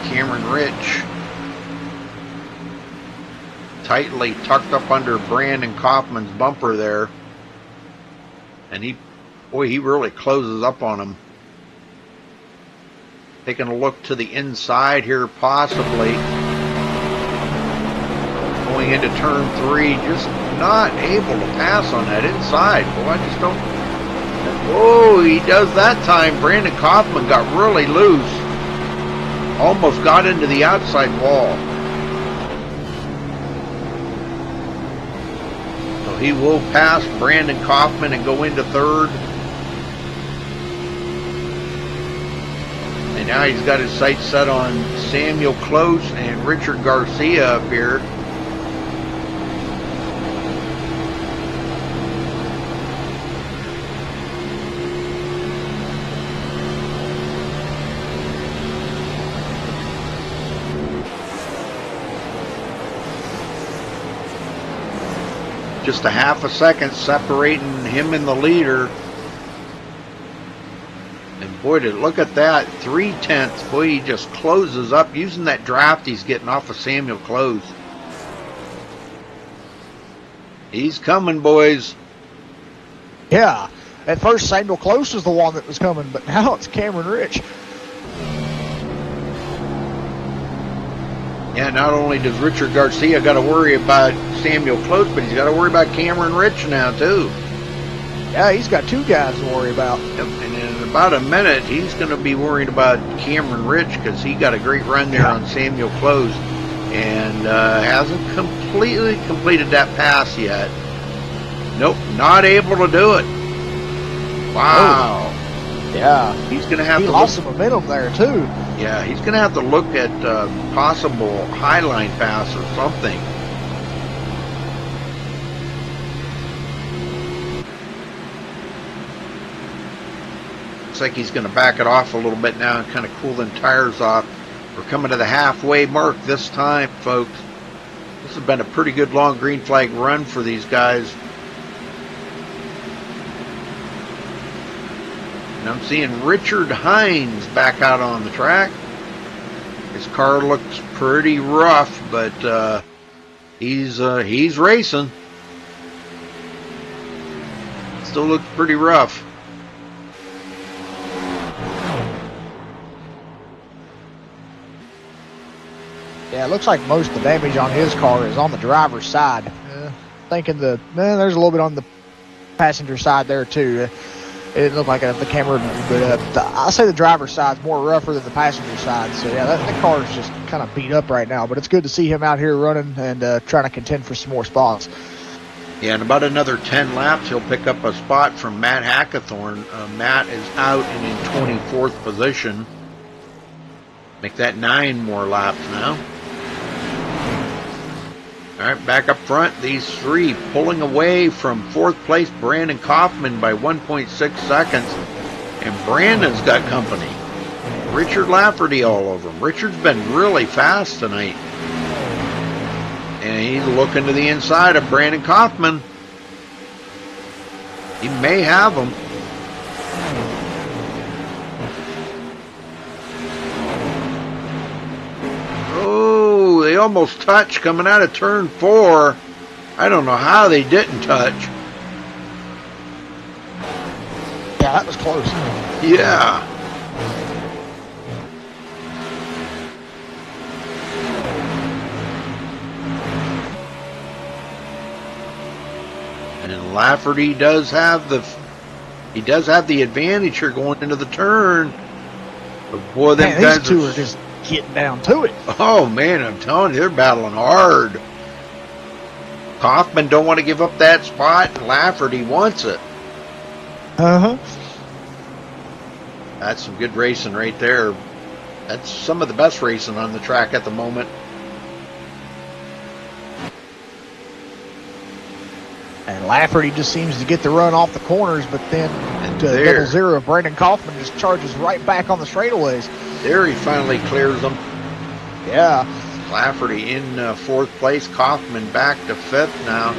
Cameron Rich tightly tucked up under Brandon Kaufman's bumper there. And he really closes up on him. Taking a look to the inside here, possibly. Going into turn 3, just not able to pass on that inside. Boy, I just don't... Oh, he does that time. Brandon Kaufman got really loose. Almost got into the outside wall. So he will pass Brandon Kaufman and go into third. And now he's got his sights set on Samuel Close and Richard Garcia up here. Just a half a second separating him and the leader. And boy, look at that, 3/10. Boy, he just closes up using that draft he's getting off of Samuel Close. He's coming, boys. Yeah, at first Samuel Close was the one that was coming, but now it's Cameron Rich. Yeah, not only does Richard Garcia got to worry about Samuel Close, but he's got to worry about Cameron Rich now, too. Yeah, he's got 2 guys to worry about. Yep, and in about a minute, he's going to be worried about Cameron Rich because he got a great run there on Samuel Close and hasn't completely completed that pass yet. Nope, not able to do it. Wow. Oh. Yeah. He's going to have to lost some momentum there, too. Yeah, he's going to have to look at possible highline pass or something. Looks like he's going to back it off a little bit now and kind of cool them tires off. We're coming to the halfway mark this time, folks. This has been a pretty good long green flag run for these guys. And I'm seeing Richard Hines back out on the track. His car looks pretty rough, but he's racing. Still looks pretty rough. Yeah, it looks like most of the damage on his car is on the driver's side. Thinking there's a little bit on the passenger side there too. It didn't look like it at the camera, but I say the driver's side's more rougher than the passenger side. So yeah, that car is just kind of beat up right now. But it's good to see him out here running and trying to contend for some more spots. Yeah, in about another 10 laps, he'll pick up a spot from Matt Hackathorn. Matt is out and in 24th position. Make that 9 more laps now. All right, back up front, these 3 pulling away from 4th place Brandon Kaufman by 1.6 seconds. And Brandon's got company. Richard Lafferty all over him. Richard's been really fast tonight. And he's looking to the inside of Brandon Kaufman. He may have him. Oh, they almost touched coming out of turn 4. I don't know how they didn't touch. that was close. Yeah. And Lafferty does have the advantage here going into the turn. But boy, them Man, guys these two are just getting down to it. Oh man, I'm telling you, they're battling hard. Kaufman don't want to give up that spot, and Lafferty wants it. Uh-huh. That's some good racing right there. That's some of the best racing on the track at the moment. And Lafferty just seems to get the run off the corners, but then double zero, Brandon Kaufman just charges right back on the straightaways. There he finally clears them. Yeah. Lafferty in fourth place. Kaufman back to fifth now.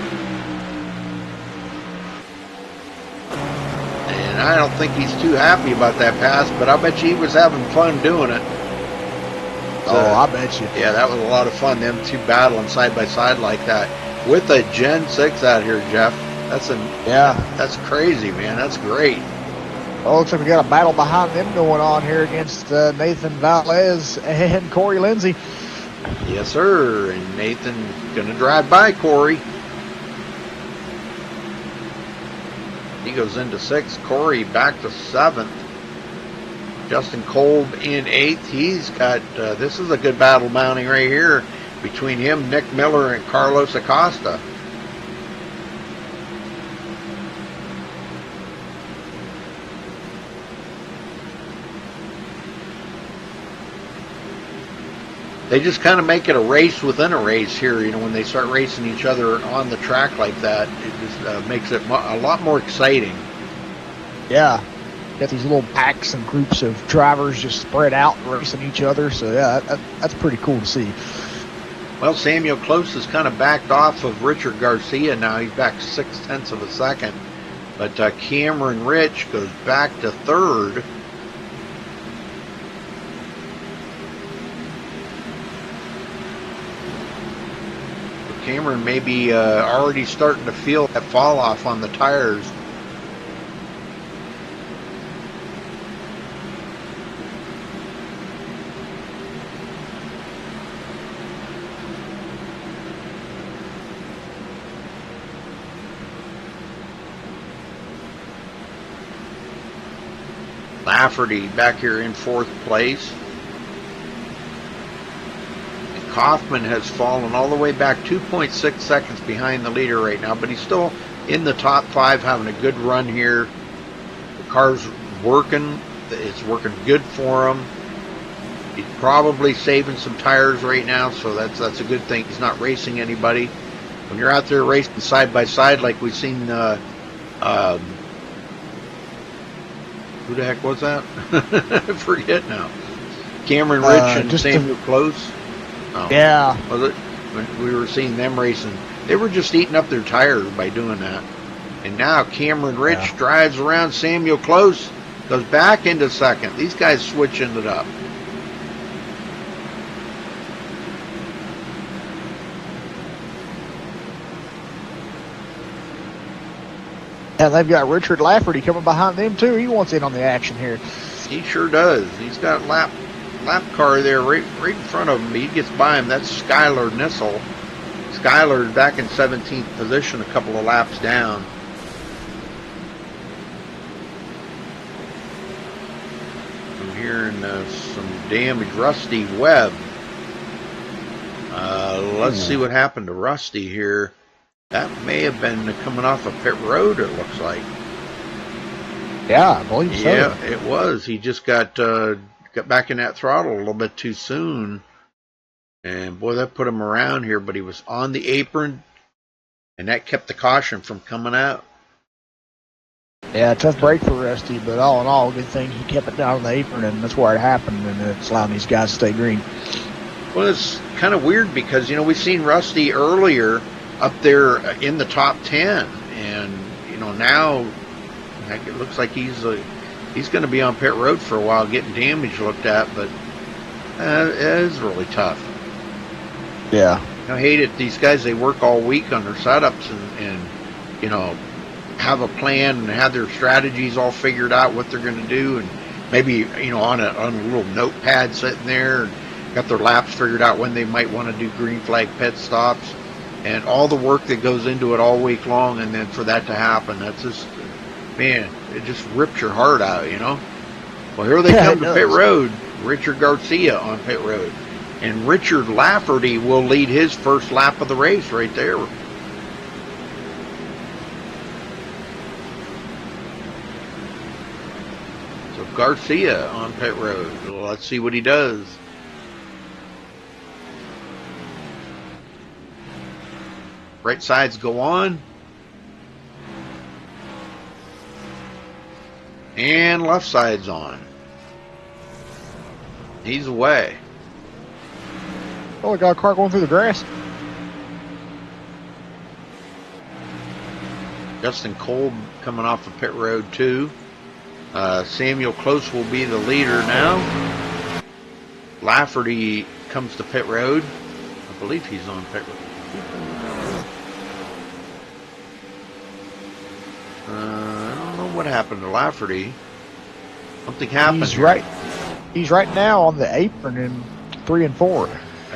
And I don't think he's too happy about that pass, but I bet you he was having fun doing it. I bet you. Yeah, that was a lot of fun, them two battling side by side like that. With a Gen 6 out here, Jeff. That's crazy, man. That's great. Well, looks like we got a battle behind them going on here against Nathan Valdez and Corey Lindsay. Yes, sir. And Nathan going to drive by Corey. He goes into sixth. Corey back to seventh. Justin Kolb in eighth. He's got, this is a good battle mounting right here between him, Nick Miller, and Carlos Acosta. They just kind of make it a race within a race here. You know, when they start racing each other on the track like that, it just makes it a lot more exciting. Yeah. Got these little packs and groups of drivers just spread out racing each other. So, yeah, that's pretty cool to see. Well, Samuel Close has kind of backed off of Richard Garcia now. He's back 0.6 of a second. But Cameron Rich goes back to third. Cameron may be already starting to feel that fall off on the tires. Lafferty back here in fourth place. Kaufman has fallen all the way back 2.6 seconds behind the leader right now, but he's still in the top five, having a good run here. The car's working. It's working good for him. He's probably saving some tires right now, so that's a good thing. He's not racing anybody. When you're out there racing side by side like we've seen, who the heck was that? I forget now. Cameron Rich and Samuel Close. Oh, yeah. Was it? When we were seeing them racing, they were just eating up their tires by doing that. And now Cameron Rich drives around Samuel Close, goes back into second. These guys switching it up. And they've got Richard Lafferty coming behind them, too. He wants in on the action here. He sure does. He's got lap car there right in front of him. He gets by him. That's Skylar Nissel. Skylar's back in 17th position, a couple of laps down. I'm hearing some damage. Rusty Webb. Let's see what happened to Rusty here. That may have been coming off a pit road, it looks like. Yeah, I believe so. Yeah, it was. He just got back in that throttle a little bit too soon. And boy, that put him around here, but he was on the apron, and that kept the caution from coming out. Yeah, tough break for Rusty, but all in all, good thing he kept it down on the apron, and that's where it happened, and it's allowing these guys to stay green. Well, it's kind of weird because, you know, we've seen Rusty earlier up there in the top 10, and, you know, now it looks like he's going to be on pit road for a while getting damage looked at, but it is really tough. Yeah. I hate it. These guys, they work all week on their setups, and you know, have a plan and have their strategies all figured out, what they're going to do, and maybe on a little notepad sitting there, and got their laps figured out when they might want to do green flag pit stops, and all the work that goes into it all week long, and then for that to happen, that's just, man, it just rips your heart out, Well, here they come to pit road. Richard Garcia on pit road, and Richard Lafferty will lead his first lap of the race right there. Garcia on pit road. Well, let's see what he does. Right sides go on. And left side's on. He's away. Oh, we got a car going through the grass. Justin Kolb coming off of pit road too. Samuel Close will be the leader now. Lafferty comes to pit road. I believe he's on pit road. I don't know what happened to Lafferty. Something happened. He's right now on the apron in 3 and 4.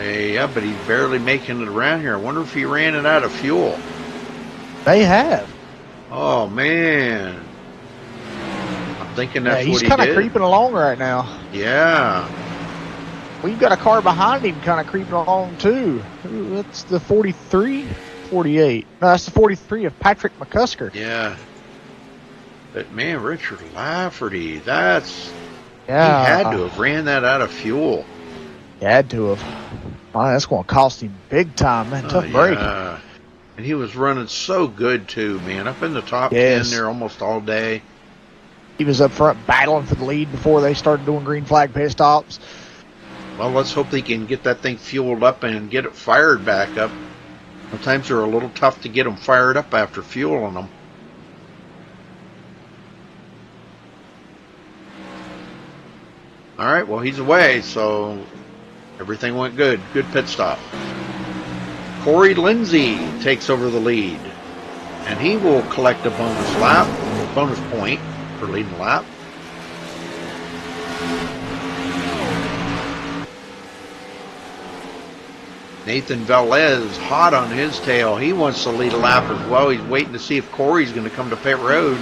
Yeah, but he's barely making it around here. I wonder if he ran it out of fuel. They have. Oh man. Thinking that's what he did. He's kind of creeping along right now. Yeah. We've got a car behind him kind of creeping along too. Ooh, that's the 43, 48. No, that's the 43 of Patrick McCusker. Yeah. But man, Richard Lafferty, he had to have ran that out of fuel. He had to have. Oh, that's going to cost him big time, man. Tough break. Yeah. And he was running so good too, man. Up in the top 10 there almost all day. He was up front battling for the lead before they started doing green flag pit stops. Well, let's hope they can get that thing fueled up and get it fired back up. Sometimes they're a little tough to get them fired up after fueling them. All right, well, he's away, so everything went good. Good pit stop. Corey Lindsay takes over the lead, and he will collect a bonus point for leading the lap. Nathan Velez hot on his tail. He wants to lead a lap as well. He's waiting to see if Corey's going to come to pit road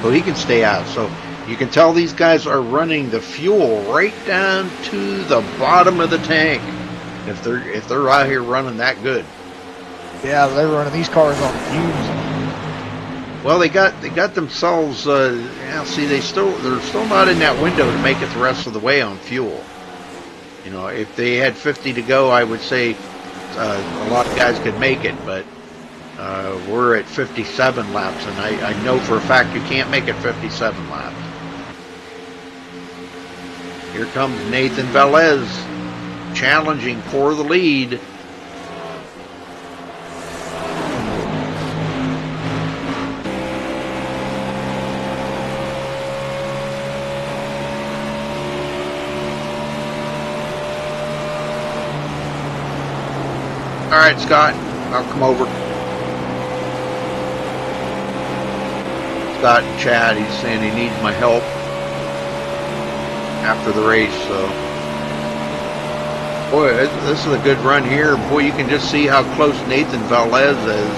so he can stay out. So you can tell these guys are running the fuel right down to the bottom of the tank if they're out here running that good. Yeah, they're running these cars on fumes. Well, they got themselves. They're still not in that window to make it the rest of the way on fuel. If they had 50 to go, I would say a lot of guys could make it, but we're at 57 laps, and I know for a fact you can't make it 57 laps. Here comes Nathan Velez challenging for the lead. All right, Scott, I'll come over. Scott and Chad, he's saying he needs my help after the race. So, boy, this is a good run here. Boy, you can just see how close Nathan Velez is.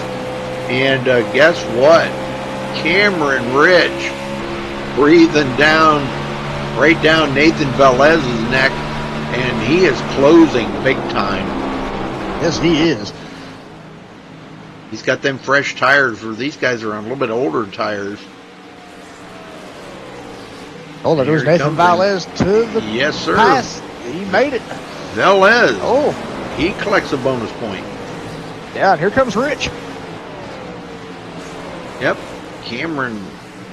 And guess what? Cameron Rich breathing down, right down Nathan Velez's neck, and he is closing big time. Yes, he is. He's got them fresh tires, where these guys are on a little bit older tires. Oh, there goes Nathan Velez to the pass. He made it. Velez. Oh. He collects a bonus point. Yeah, and here comes Rich. Yep. Cameron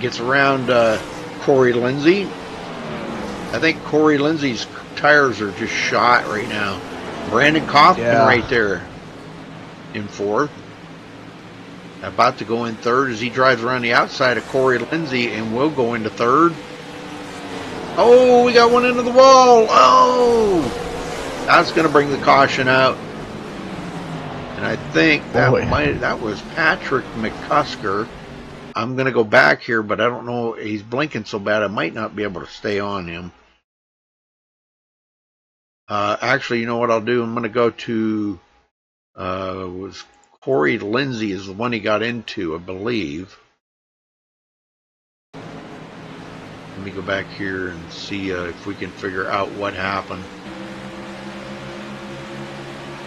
gets around Corey Lindsay. I think Corey Lindsay's tires are just shot right now. Brandon Kaufman right there in fourth. About to go in third as he drives around the outside of Corey Lindsay and will go into third. Oh, we got one into the wall. Oh, that's going to bring the caution out. And I think that Boy. that was Patrick McCusker. I'm going to go back here, but I don't know. He's blinking so bad I might not be able to stay on him. Actually, you know what I'll do? I'm going to go to was Corey Lindsay is the one he got into, I believe. Let me go back here and see if we can figure out what happened.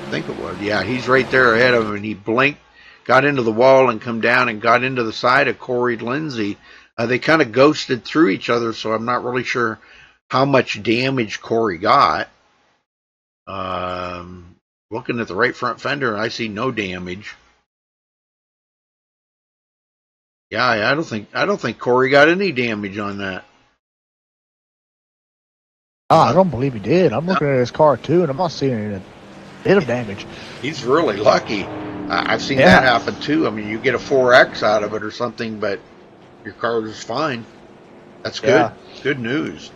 I think it was. Yeah, he's right there ahead of him, and he blinked, got into the wall and come down and got into the side of Corey Lindsay. They kind of ghosted through each other, so I'm not really sure how much damage Corey got. Looking at the right front fender, I see no damage. Yeah, I don't think Corey got any damage on that. Oh, I don't believe he did. I'm looking at his car too, and I'm not seeing a bit of damage. He's really lucky. I've seen that happen too. I mean, you get a 4X out of it or something, but your car is fine. That's good. Yeah. Good news.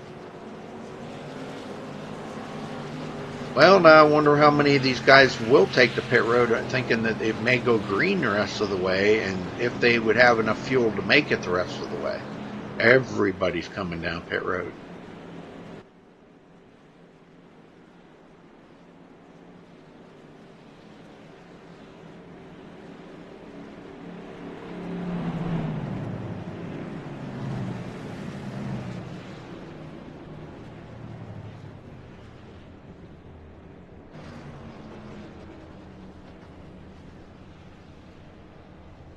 Well, now I wonder how many of these guys will take the pit road, thinking that it may go green the rest of the way, and if they would have enough fuel to make it the rest of the way. Everybody's coming down pit road.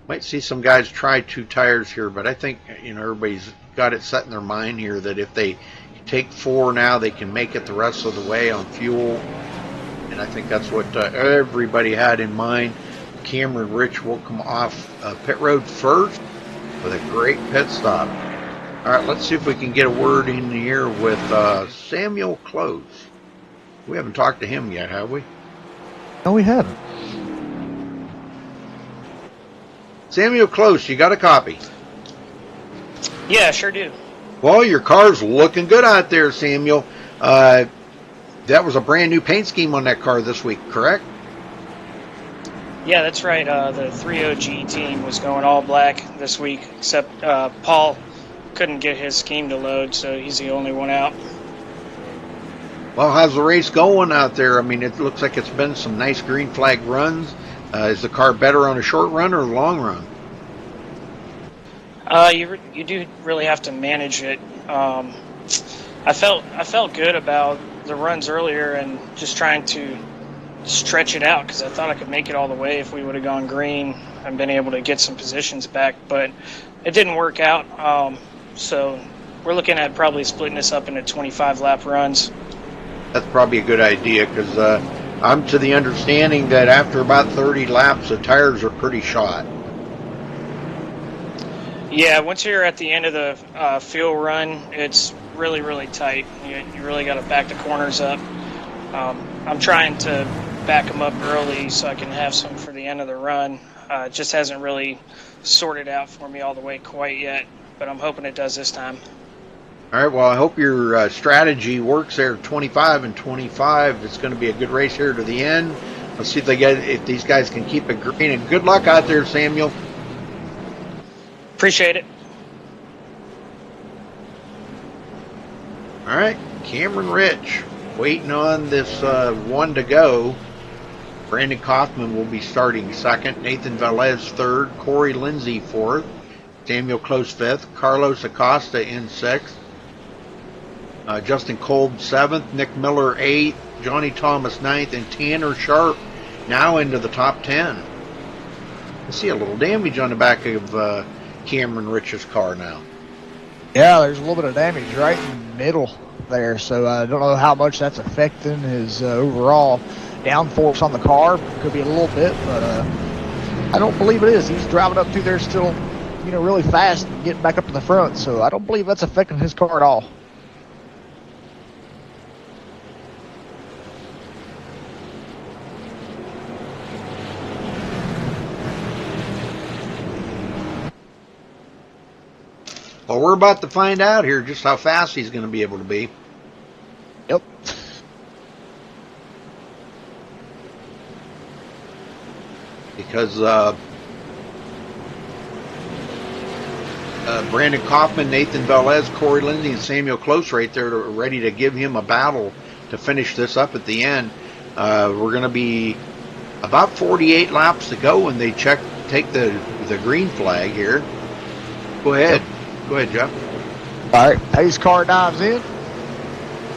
Might see some guys try 2 tires here, but I think, you know, everybody's got it set in their mind here that if they take 4 now, they can make it the rest of the way on fuel. And I think that's what everybody had in mind. Cameron Rich will come off pit road first with a great pit stop. All right, let's see if we can get a word in here with Samuel Close. We haven't talked to him yet, have we? No, we haven't. Samuel Close, you got a copy? Yeah, sure do. Well, your car's looking good out there, Samuel. That was a brand new paint scheme on that car this week, correct? Yeah, that's right. The 3OG team was going all black this week, except Paul couldn't get his scheme to load, so he's the only one out. Well, how's the race going out there? I mean, it looks like it's been some nice green flag runs. Is the car better on a short run or a long run? You do really have to manage it. I felt good about the runs earlier and just trying to stretch it out because I thought I could make it all the way if we would have gone green and been able to get some positions back, but it didn't work out. So we're looking at probably splitting this up into 25 lap runs. That's probably a good idea because I'm to the understanding that after about 30 laps, the tires are pretty shot. Yeah, once you're at the end of the fuel run, it's really, really tight. You really got to back the corners up. I'm trying to back them up early so I can have some for the end of the run. It just hasn't really sorted out for me all the way quite yet, but I'm hoping it does this time. All right, well, I hope your strategy works there. 25 and 25. It's going to be a good race here to the end. Let's see if these guys can keep it green. And good luck out there, Samuel. Appreciate it. All right, Cameron Rich waiting on this one to go. Brandon Kaufman will be starting second. Nathan Velez third. Corey Lindsay fourth. Samuel Close fifth. Carlos Acosta in sixth. Justin Kolb 7th, Nick Miller 8th, Johnny Thomas 9th, and Tanner Sharp now into the top 10. I see a little damage on the back of Cameron Rich's car now. Yeah, there's a little bit of damage right in the middle there, so I don't know how much that's affecting his overall downforce on the car. Could be a little bit, but I don't believe it is. He's driving up through there still, really fast and getting back up to the front, so I don't believe that's affecting his car at all. Well, we're about to find out here just how fast he's going to be able to be. Yep. because Brandon Kaufman, Nathan Velez, Corey Lindsey, and Samuel Close right there ready to give him a battle to finish this up at the end. We're going to be about 48 laps to go when they take the green flag here. Go ahead. Yep. Go ahead, Jeff. All right, pace car dives in.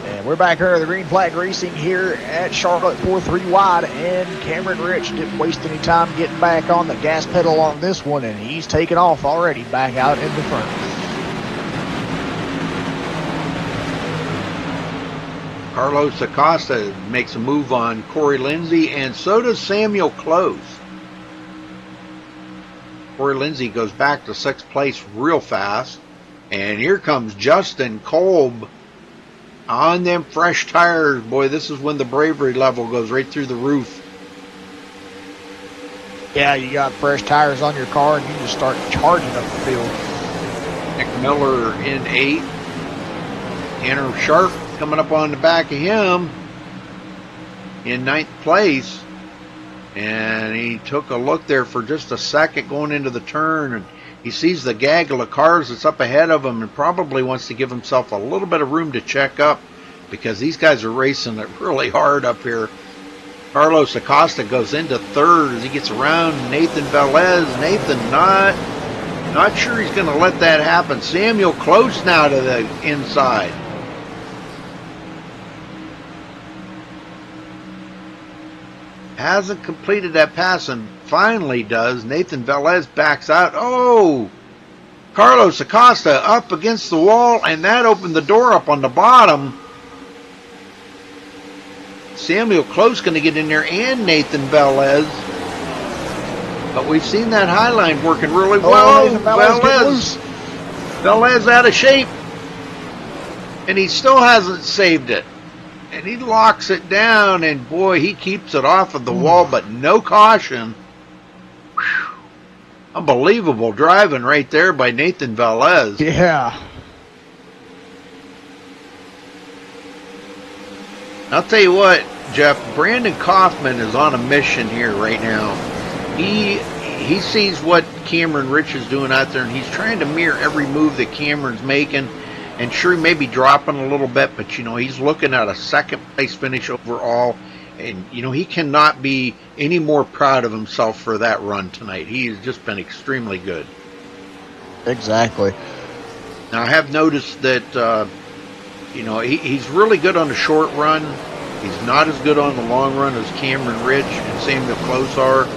And we're back under the green flag racing here at Charlotte, 4-3 wide, and Cameron Rich didn't waste any time getting back on the gas pedal on this one, and he's taken off already back out in the front. Carlos Acosta makes a move on Corey Lindsey, and so does Samuel Close. Corey Lindsey goes back to 6th place real fast, and here comes Justin Kolb on them fresh tires. Boy, this is when the bravery level goes right through the roof. Yeah, you got fresh tires on your car, and you just start charging up the field. Nick Miller in 8th. Tanner Sharp coming up on the back of him in 9th place. And he took a look there for just a second going into the turn, and he sees the gaggle of cars that's up ahead of him and probably wants to give himself a little bit of room to check up because these guys are racing it really hard up here. Carlos Acosta goes into 3rd as he gets around Nathan Velez. Nathan not sure he's going to let that happen. Samuel Close now to the inside. Hasn't completed that pass and finally does. Nathan Velez backs out. Oh! Carlos Acosta up against the wall, and that opened the door up on the bottom. Samuel Close going to get in there, and Nathan Velez. But we've seen that high line working really well. Velez out of shape. And he still hasn't saved it. And he locks it down, and boy, he keeps it off of the wall, but no caution. Whew. Unbelievable driving right there by Nathan Velez. Yeah. I'll tell you what, Jeff, Brandon Kaufman is on a mission here right now. He sees what Cameron Rich is doing out there, and he's trying to mirror every move that Cameron's making. And sure, he may be dropping a little bit, but, he's looking at a 2nd place finish overall. And, he cannot be any more proud of himself for that run tonight. He has just been extremely good. Exactly. Now, I have noticed that, he's really good on the short run. He's not as good on the long run as Cameron Rich and Samuel Close are.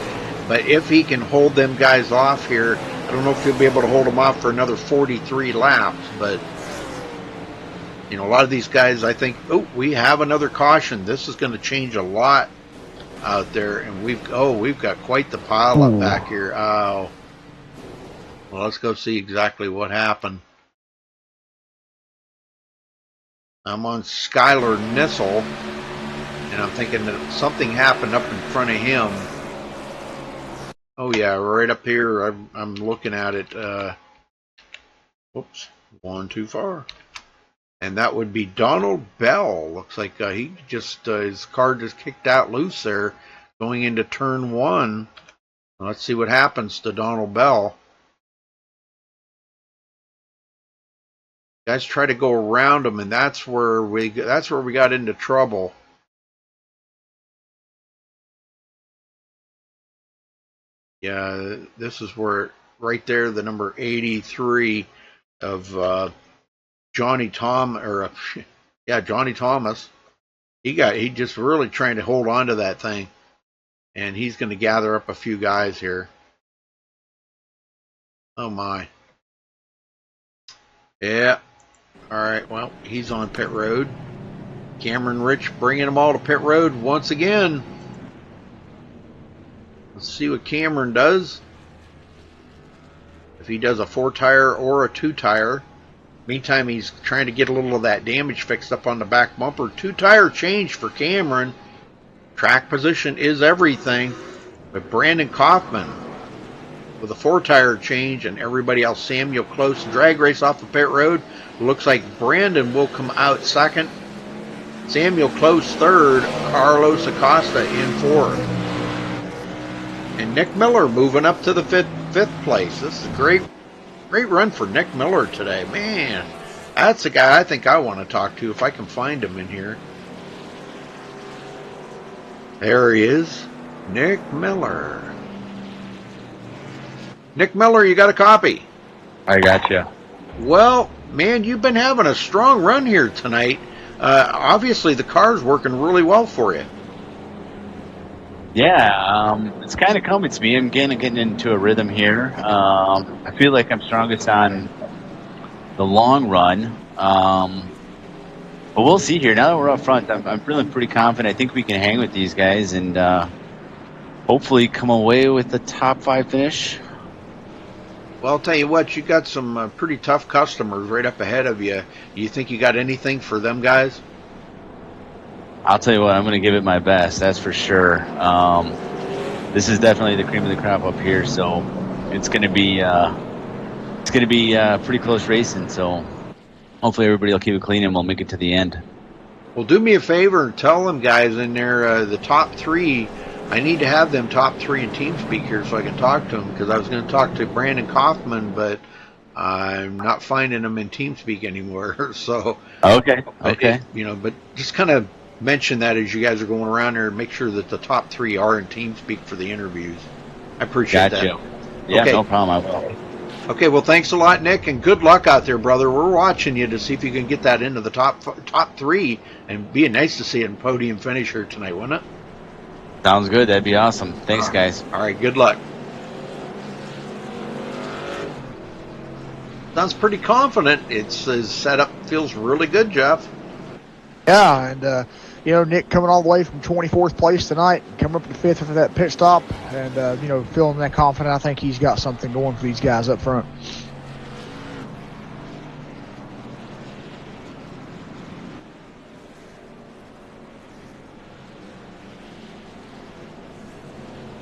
But if he can hold them guys off here, I don't know if he'll be able to hold them off for another 43 laps, but a lot of these guys, I think, we have another caution. This is going to change a lot out there, and we've got quite the pile up back here. Oh, well, let's go see exactly what happened. I'm on Skylar Nissel, and I'm thinking that something happened up in front of him. Oh yeah, right up here. I'm looking at it. Whoops, one too far. And that would be Donald Bell. Looks like he just his car just kicked out loose there, going into turn 1. Let's see what happens to Donald Bell. Guys try to go around him, and that's where we got into trouble. Yeah, this is where right there, the number 83 of Johnny Thomas. He just really trying to hold on to that thing, and he's going to gather up a few guys here. Oh my. Yeah. All right. Well, he's on pit road. Cameron Rich bringing them all to pit road once again. Let's see what Cameron does. If he does a 4-tire or a 2-tire. Meantime, he's trying to get a little of that damage fixed up on the back bumper. 2-tire change for Cameron. Track position is everything. But Brandon Kaufman with a 4-tire change, and everybody else, Samuel Close, drag race off the pit road. Looks like Brandon will come out 2nd. Samuel Close 3rd. Carlos Acosta in 4th. And Nick Miller moving up to the fifth place. This is a great run for Nick Miller today. Man, that's a guy I think I want to talk to if I can find him in here. There he is, Nick Miller. Nick Miller, you got a copy? I got you. Well, man, you've been having a strong run here tonight. Obviously, the car's working really well for you. Yeah, it's kind of coming to me. I'm getting into a rhythm here. I feel like I'm strongest on the long run. But we'll see here. Now that we're up front, I'm feeling pretty confident. I think we can hang with these guys and hopefully come away with the top 5 finish. Well, I'll tell you what, you got some pretty tough customers right up ahead of you. You think you got anything for them guys? I'll tell you what, I'm going to give it my best. That's for sure. This is definitely the cream of the crop up here, so it's going to be pretty close racing. So hopefully everybody will keep it clean and we'll make it to the end. Well, do me a favor and tell them guys in there the top 3. I need to have them top 3 in TeamSpeak here so I can talk to them, because I was going to talk to Brandon Kaufman, but I'm not finding them in TeamSpeak anymore. So okay. But just kind of mention that as you guys are going around there, and make sure that the top 3 are in TeamSpeak for the interviews. I appreciate that. Gotcha. Yeah, okay. No problem. I will. Okay, well, thanks a lot, Nick, and good luck out there, brother. We're watching you to see if you can get that into the top 3, and be nice to see it in podium finish here tonight, wouldn't it? Sounds good. That'd be awesome. Thanks, guys. All right, good luck. Sounds pretty confident. His setup feels really good, Jeff. Yeah, and Nick coming all the way from 24th place tonight, coming up to 5th after that pit stop, and feeling that confident. I think he's got something going for these guys up front.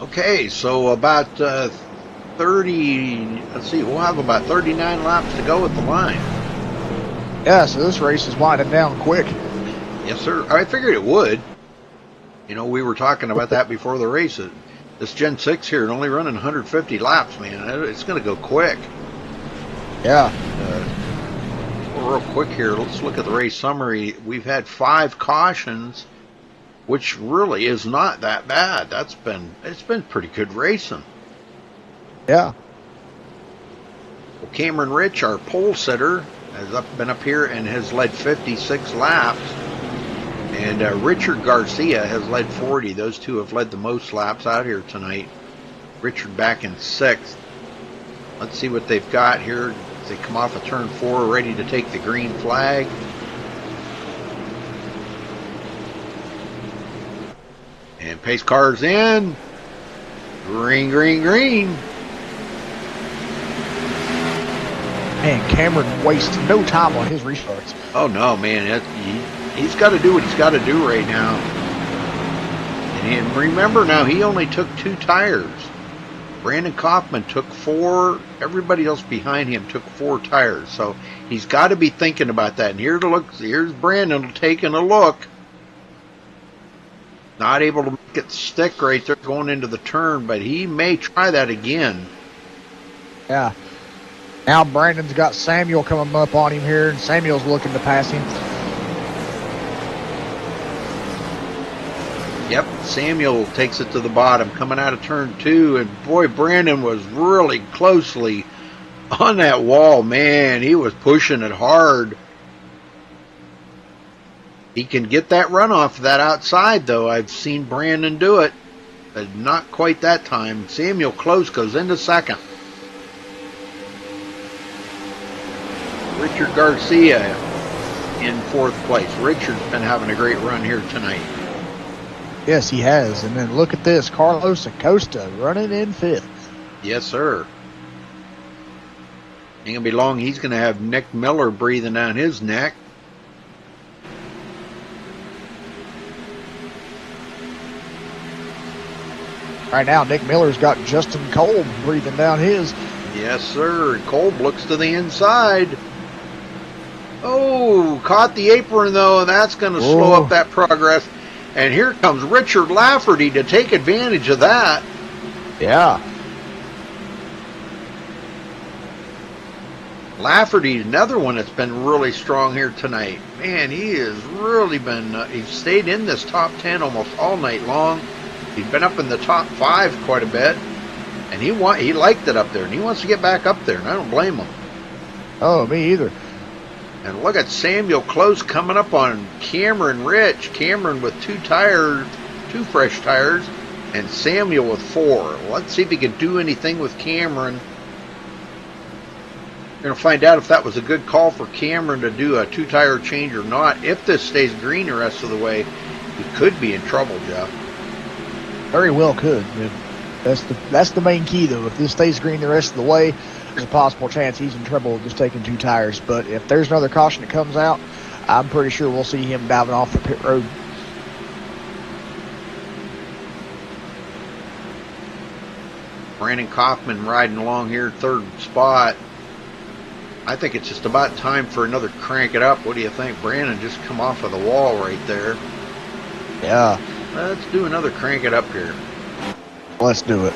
Okay, so about 30. Let's see, we'll have about 39 laps to go at the line. Yeah, so this race is winding down quick. Yes, sir. I figured it would. We were talking about that before the race. This Gen 6 here is only running 150 laps, man. It's going to go quick. Yeah. Real quick here, let's look at the race summary. We've had 5 cautions, which really is not that bad. It's been pretty good racing. Yeah. Well, Cameron Rich, our pole sitter, has been up here and has led 56 laps. And Richard Garcia has led 40. Those two have led the most laps out here tonight. Richard back in 6th. Let's see what they've got here. They come off of turn 4, ready to take the green flag. And pace car's in. Green, green, green. Man, Cameron wastes no time on his restarts. Oh, no, man. He's got to do what he's got to do right now. And remember now, he only took 2 tires. Brandon Kaufman took 4. Everybody else behind him took 4 tires. So he's got to be thinking about that. And here's Brandon taking a look. Not able to make it stick right there going into the turn, but he may try that again. Yeah. Now Brandon's got Samuel coming up on him here, and Samuel's looking to pass him. Yep, Samuel takes it to the bottom, coming out of turn 2, and boy, Brandon was really closely on that wall. Man, he was pushing it hard. He can get that run off that outside, though. I've seen Brandon do it, but not quite that time. Samuel close goes into 2nd. Richard Garcia in 4th place. Richard's been having a great run here tonight. Yes, he has. And then look at this. Carlos Acosta running in 5th. Yes, sir. Ain't going to be long. He's going to have Nick Miller breathing down his neck. Right now, Nick Miller's got Justin Kolb breathing down his. Yes, sir. Kolb looks to the inside. Oh, caught the apron, though, and that's going to slow up that progress. And here comes Richard Lafferty to take advantage of that. Yeah. Lafferty, another one that's been really strong here tonight. Man, he has really been, he's stayed in this top 10 almost all night long. He's been up in the top 5 quite a bit. And he liked it up there, and he wants to get back up there, and I don't blame him. Oh, me either. And look at Samuel Close coming up on Cameron Rich. Cameron with 2 fresh tires, and Samuel with 4. Let's see if he can do anything with Cameron. We're going to find out if that was a good call for Cameron to do a 2-tire change or not. If this stays green the rest of the way, he could be in trouble, Jeff. Very well could. That's the main key, though. If this stays green the rest of the way, there's a possible chance he's in trouble just taking 2 tires. But if there's another caution that comes out, I'm pretty sure we'll see him diving off the pit road. Brandon Kaufman riding along here, 3rd spot. I think it's just about time for another crank it up. What do you think? Brandon just come off of the wall right there. Yeah. Let's do another crank it up here. Let's do it.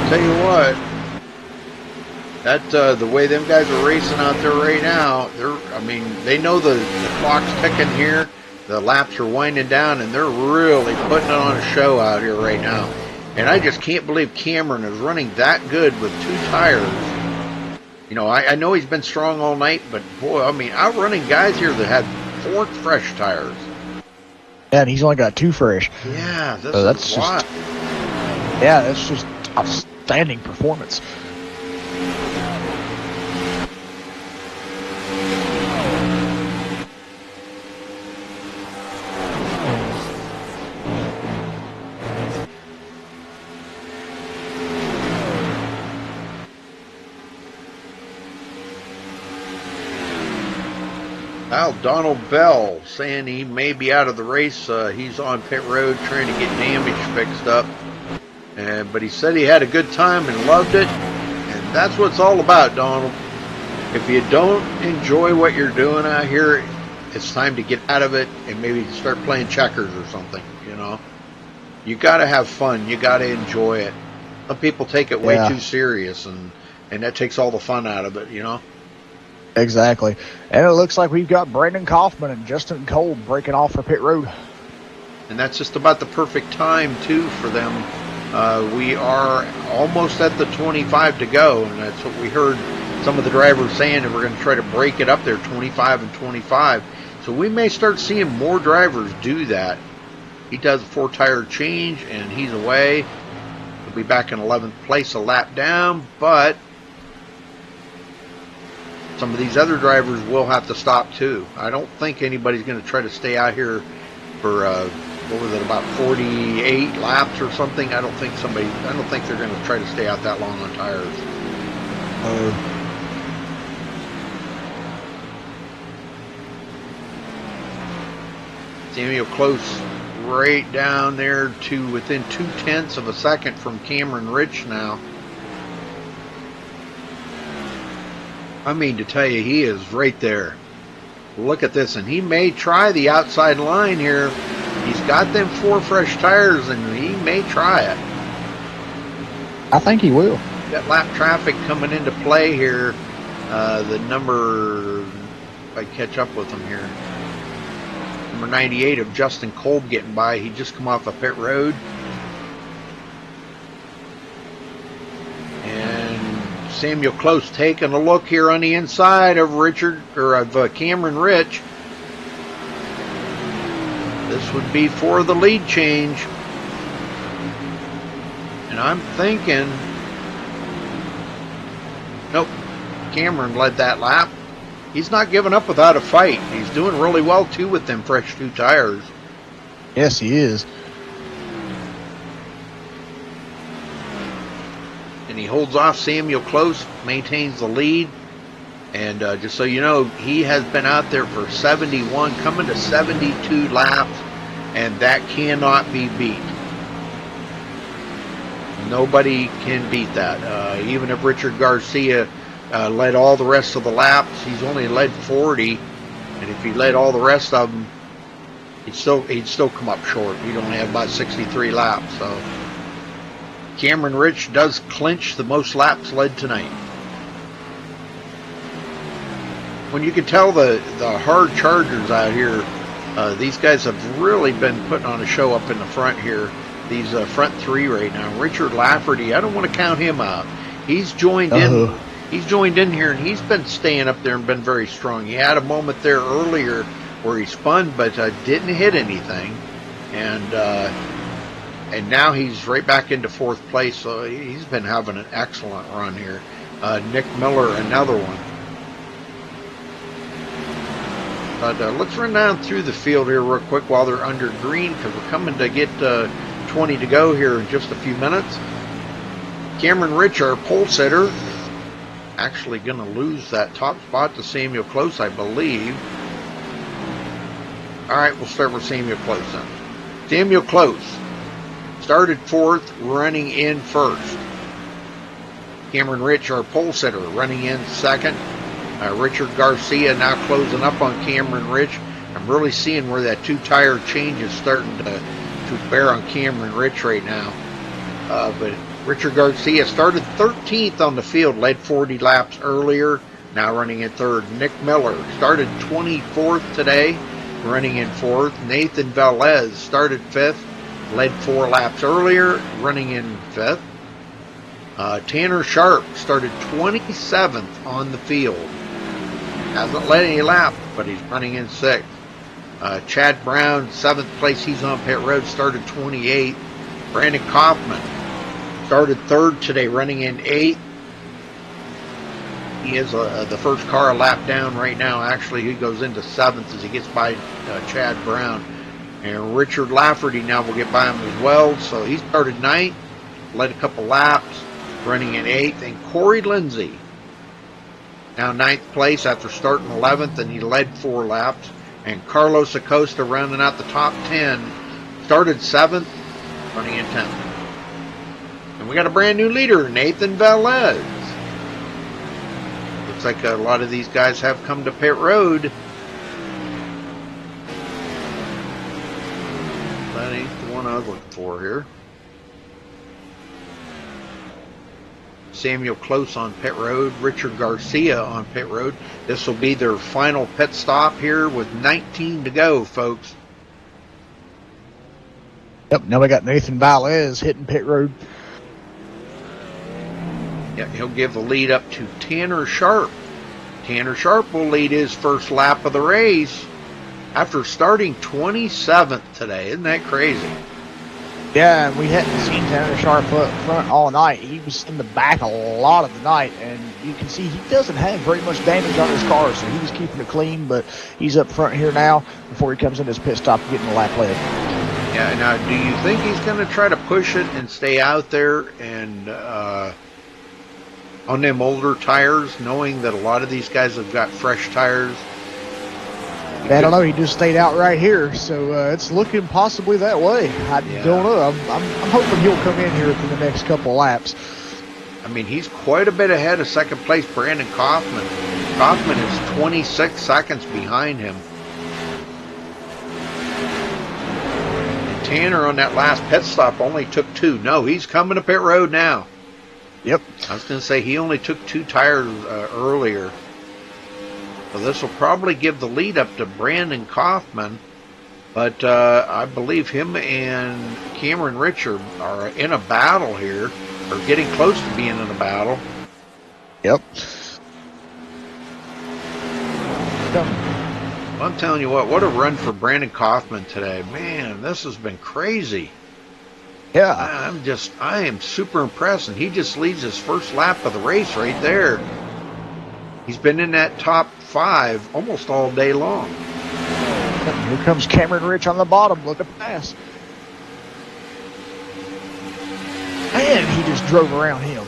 Tell you what, that the way them guys are racing out there right now, they know the clock's ticking here, the laps are winding down, and they're really putting on a show out here right now. And I just can't believe Cameron is running that good with 2 tires. You know, I know he's been strong all night, but boy, outrunning guys here that had 4 fresh tires. Yeah, and he's only got 2 fresh. Yeah, that's just outstanding performance. Now, Donald Bell saying he may be out of the race. He's on pit road trying to get damage fixed up. But he said he had a good time and loved it. And that's what it's all about, Donald. If you don't enjoy what you're doing out here, it's time to get out of it and maybe start playing checkers or something, you know. You got to have fun. You got to enjoy it. Some people take it way too serious, and that takes all the fun out of it, you know. Exactly. And it looks like we've got Brandon Kaufman and Justin Cole breaking off for pit road. And that's just about the perfect time, too, for them. We are almost at the 25 to go, and that's what we heard some of the drivers saying, that we're going to try to break it up there, 25 and 25. So we may start seeing more drivers do that. He does a 4-tire change, and he's away. He'll be back in 11th place, a lap down, but some of these other drivers will have to stop too. I don't think anybody's going to try to stay out here for what was it, about 48 laps or something. I don't think they're going to try to stay out that long on tires. Samuel Close right down there to within 0.2 of a second from Cameron Rich now. I mean to tell you, he is right there. Look at this, and he may try the outside line here. He's got them 4 fresh tires, and he may try it. I think he will. Got lap traffic coming into play here. The number, if I catch up with him here, number 98 of Justin Kolb getting by. He just come off a pit road. Samuel Close taking a look here on the inside of Cameron Rich. This would be for the lead change. And I'm thinking Cameron led that lap. He's not giving up without a fight. He's doing really well, too, with them fresh 2 tires. Yes, he is. And he holds off Samuel Close, maintains the lead. And just so you know, he has been out there for 71, coming to 72 laps, and that cannot be beat. Nobody can beat that. Even if Richard Garcia led all the rest of the laps, he's only led 40, and if he led all the rest of them, he'd still come up short. He'd only have about 63 laps. So Cameron Rich does clinch the most laps led tonight. When you can tell the hard chargers out here, these guys have really been putting on a show up in the front here. These front 3 right now. Richard Lafferty, I don't want to count him out. He's joined in. He's joined in here, and he's been staying up there and been very strong. He had a moment there earlier where he spun, but didn't hit anything, and now he's right back into 4th place. So he's been having an excellent run here. Nick Miller, another one. But let's run down through the field here real quick while they're under green, because we're coming to get 20 to go here in just a few minutes. Cameron Rich, our pole sitter, actually going to lose that top spot to Samuel Close, I believe. All right, we'll start with Samuel Close then. Samuel Close started 4th, running in 1st. Cameron Rich, our pole sitter, running in 2nd. Richard Garcia now closing up on Cameron Rich. I'm really seeing where that 2-tire change is starting to bear on Cameron Rich right now. But Richard Garcia started 13th on the field, led 40 laps earlier, now running in 3rd. Nick Miller started 24th today, running in 4th. Nathan Velez started 5th, led 4 laps earlier, running in 5th. Tanner Sharp started 27th on the field. Hasn't led any laps, but he's running in 6th. Chad Brown, 7th place. He's on pit road, started 28th. Brandon Kaufman started 3rd today, running in 8th. He is the first car a lap down right now. Actually, he goes into 7th as he gets by Chad Brown. And Richard Lafferty now will get by him as well. So he started 9th, led a couple laps, running in 8th. And Corey Lindsay, now 9th place after starting 11th, and he led 4 laps. And Carlos Acosta rounding out the top 10, started 7th, running in 10th. And we got a brand new leader, Nathan Velez. Looks like a lot of these guys have come to pit road. That ain't the one I was looking for here. Samuel Close on pit road, Richard Garcia on pit road. This will be their final pit stop here with 19 to go, folks. Yep, now we got Nathan Velez hitting pit road. Yeah, he'll give the lead up to Tanner Sharp. Tanner Sharp will lead his first lap of the race after starting 27th today. Isn't that crazy? Yeah, and we hadn't seen Tanner Sharp up front all night. He was in the back a lot of the night, and you can see he doesn't have very much damage on his car, so he was keeping it clean, but he's up front here now before he comes in his pit stop getting the lap led. Yeah, now do you think he's going to try to push it and stay out there and on them older tires, knowing that a lot of these guys have got fresh tires? I don't know. He just stayed out right here, so it's looking possibly that way. I don't know. I'm hoping he'll come in here for the next couple of laps. I mean, he's quite a bit ahead of second place Brandon Kaufman. Kaufman is 26 seconds behind him. And Tanner on that last pit stop only took 2. No, he's coming to pit road now. Yep. I was going to say he only took 2 tires earlier. So this will probably give the lead up to Brandon Kaufman. But I believe him and Cameron Rich are in a battle here, or getting close to being in a battle. Yep. Well, I'm telling you what a run for Brandon Kaufman today. Man, this has been crazy. Yeah. I am super impressed, and he just leads his first lap of the race right there. He's been in that top 5 almost all day long. Here comes Cameron Rich on the bottom, looking fast. And he just drove around him.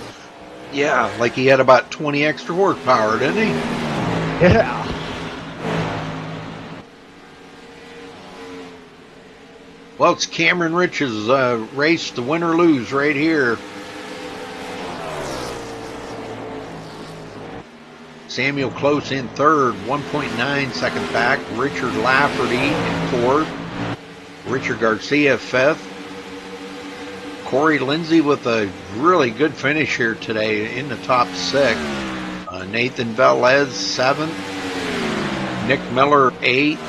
Yeah, like he had about 20 extra horsepower, didn't he? Yeah. Well, it's Cameron Rich's race to win or lose right here. Samuel Close in third, 1.9 seconds back. Richard Lafferty in fourth. Richard Garcia fifth. Corey Lindsay with a really good finish here today in the top 6. Nathan Velez 7th. Nick Miller 8th.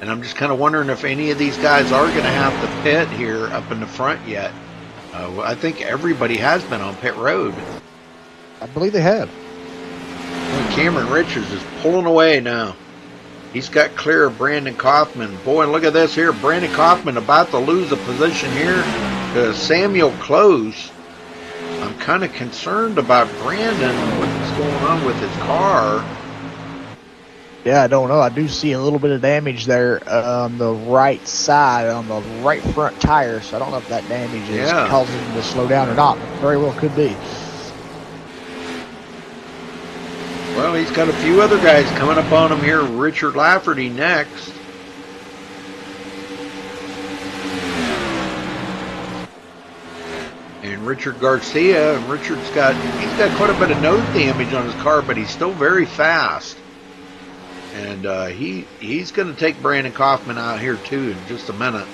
And I'm just kind of wondering if any of these guys are going to have to pit here up in the front yet. I think everybody has been on pit road. I believe they have. Well, Cameron Richards is pulling away now. He's got clear of Brandon Kaufman. Boy, look at this here. Brandon Kaufman about to lose a position here to Samuel Close. I'm kind of concerned about Brandon, what's going on with his car. Yeah, I don't know. I do see a little bit of damage there on the right side, on the right front tire. So I don't know if that damage is causing him to slow down or not. Very well could be. Well, he's got a few other guys coming up on him here. Richard Lafferty next. And Richard Garcia. He's got quite a bit of nose damage on his car, but he's still very fast. And he's going to take Brandon Kaufman out here too in just a minute.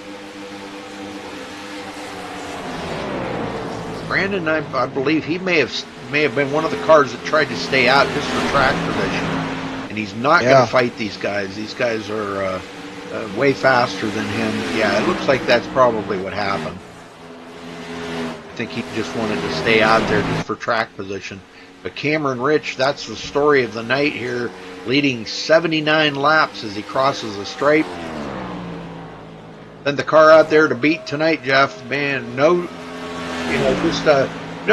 Brandon, I believe he may have been one of the cars that tried to stay out just for track position, and he's not going to fight these guys. These guys are way faster than him. Yeah, it looks like that's probably what happened. I think he just wanted to stay out there just for track position. But Cameron Rich, that's the story of the night here, leading 79 laps as he crosses the stripe. Then the car out there to beat tonight, Jeff. Man, no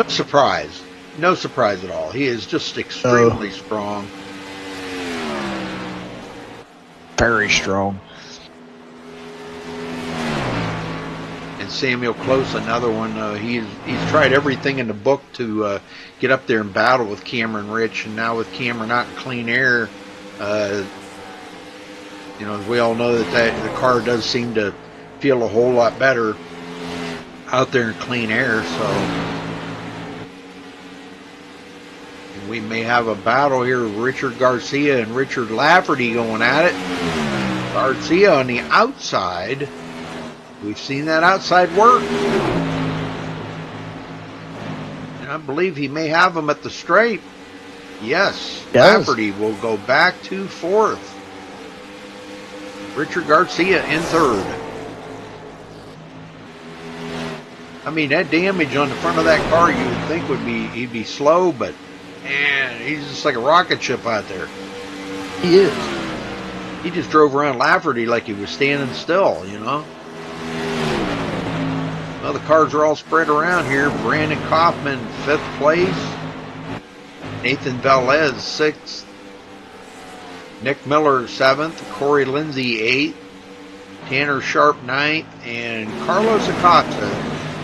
surprise. No surprise at all. He is just extremely strong. Very strong. And Samuel Close, another one. He's tried everything in the book to get up there and battle with Cameron Rich, and now with Cameron out in clean air, we all know that the car does seem to feel a whole lot better out there in clean air. So we may have a battle here. Richard Garcia and Richard Lafferty going at it. Garcia on the outside. We've seen that outside work. And I believe he may have him at the stripe. Yes, Lafferty will go back to fourth. Richard Garcia in third. I mean, that damage on the front of that car you would think he'd be slow, but man, he's just like a rocket ship out there. He is. He just drove around Lafferty like he was standing still, Well, the cars are all spread around here. Brandon Kaufman, 5th place. Nathan Velez, 6th. Nick Miller, 7th. Corey Lindsay, 8th. Tanner Sharp, 9th. And Carlos Acosta,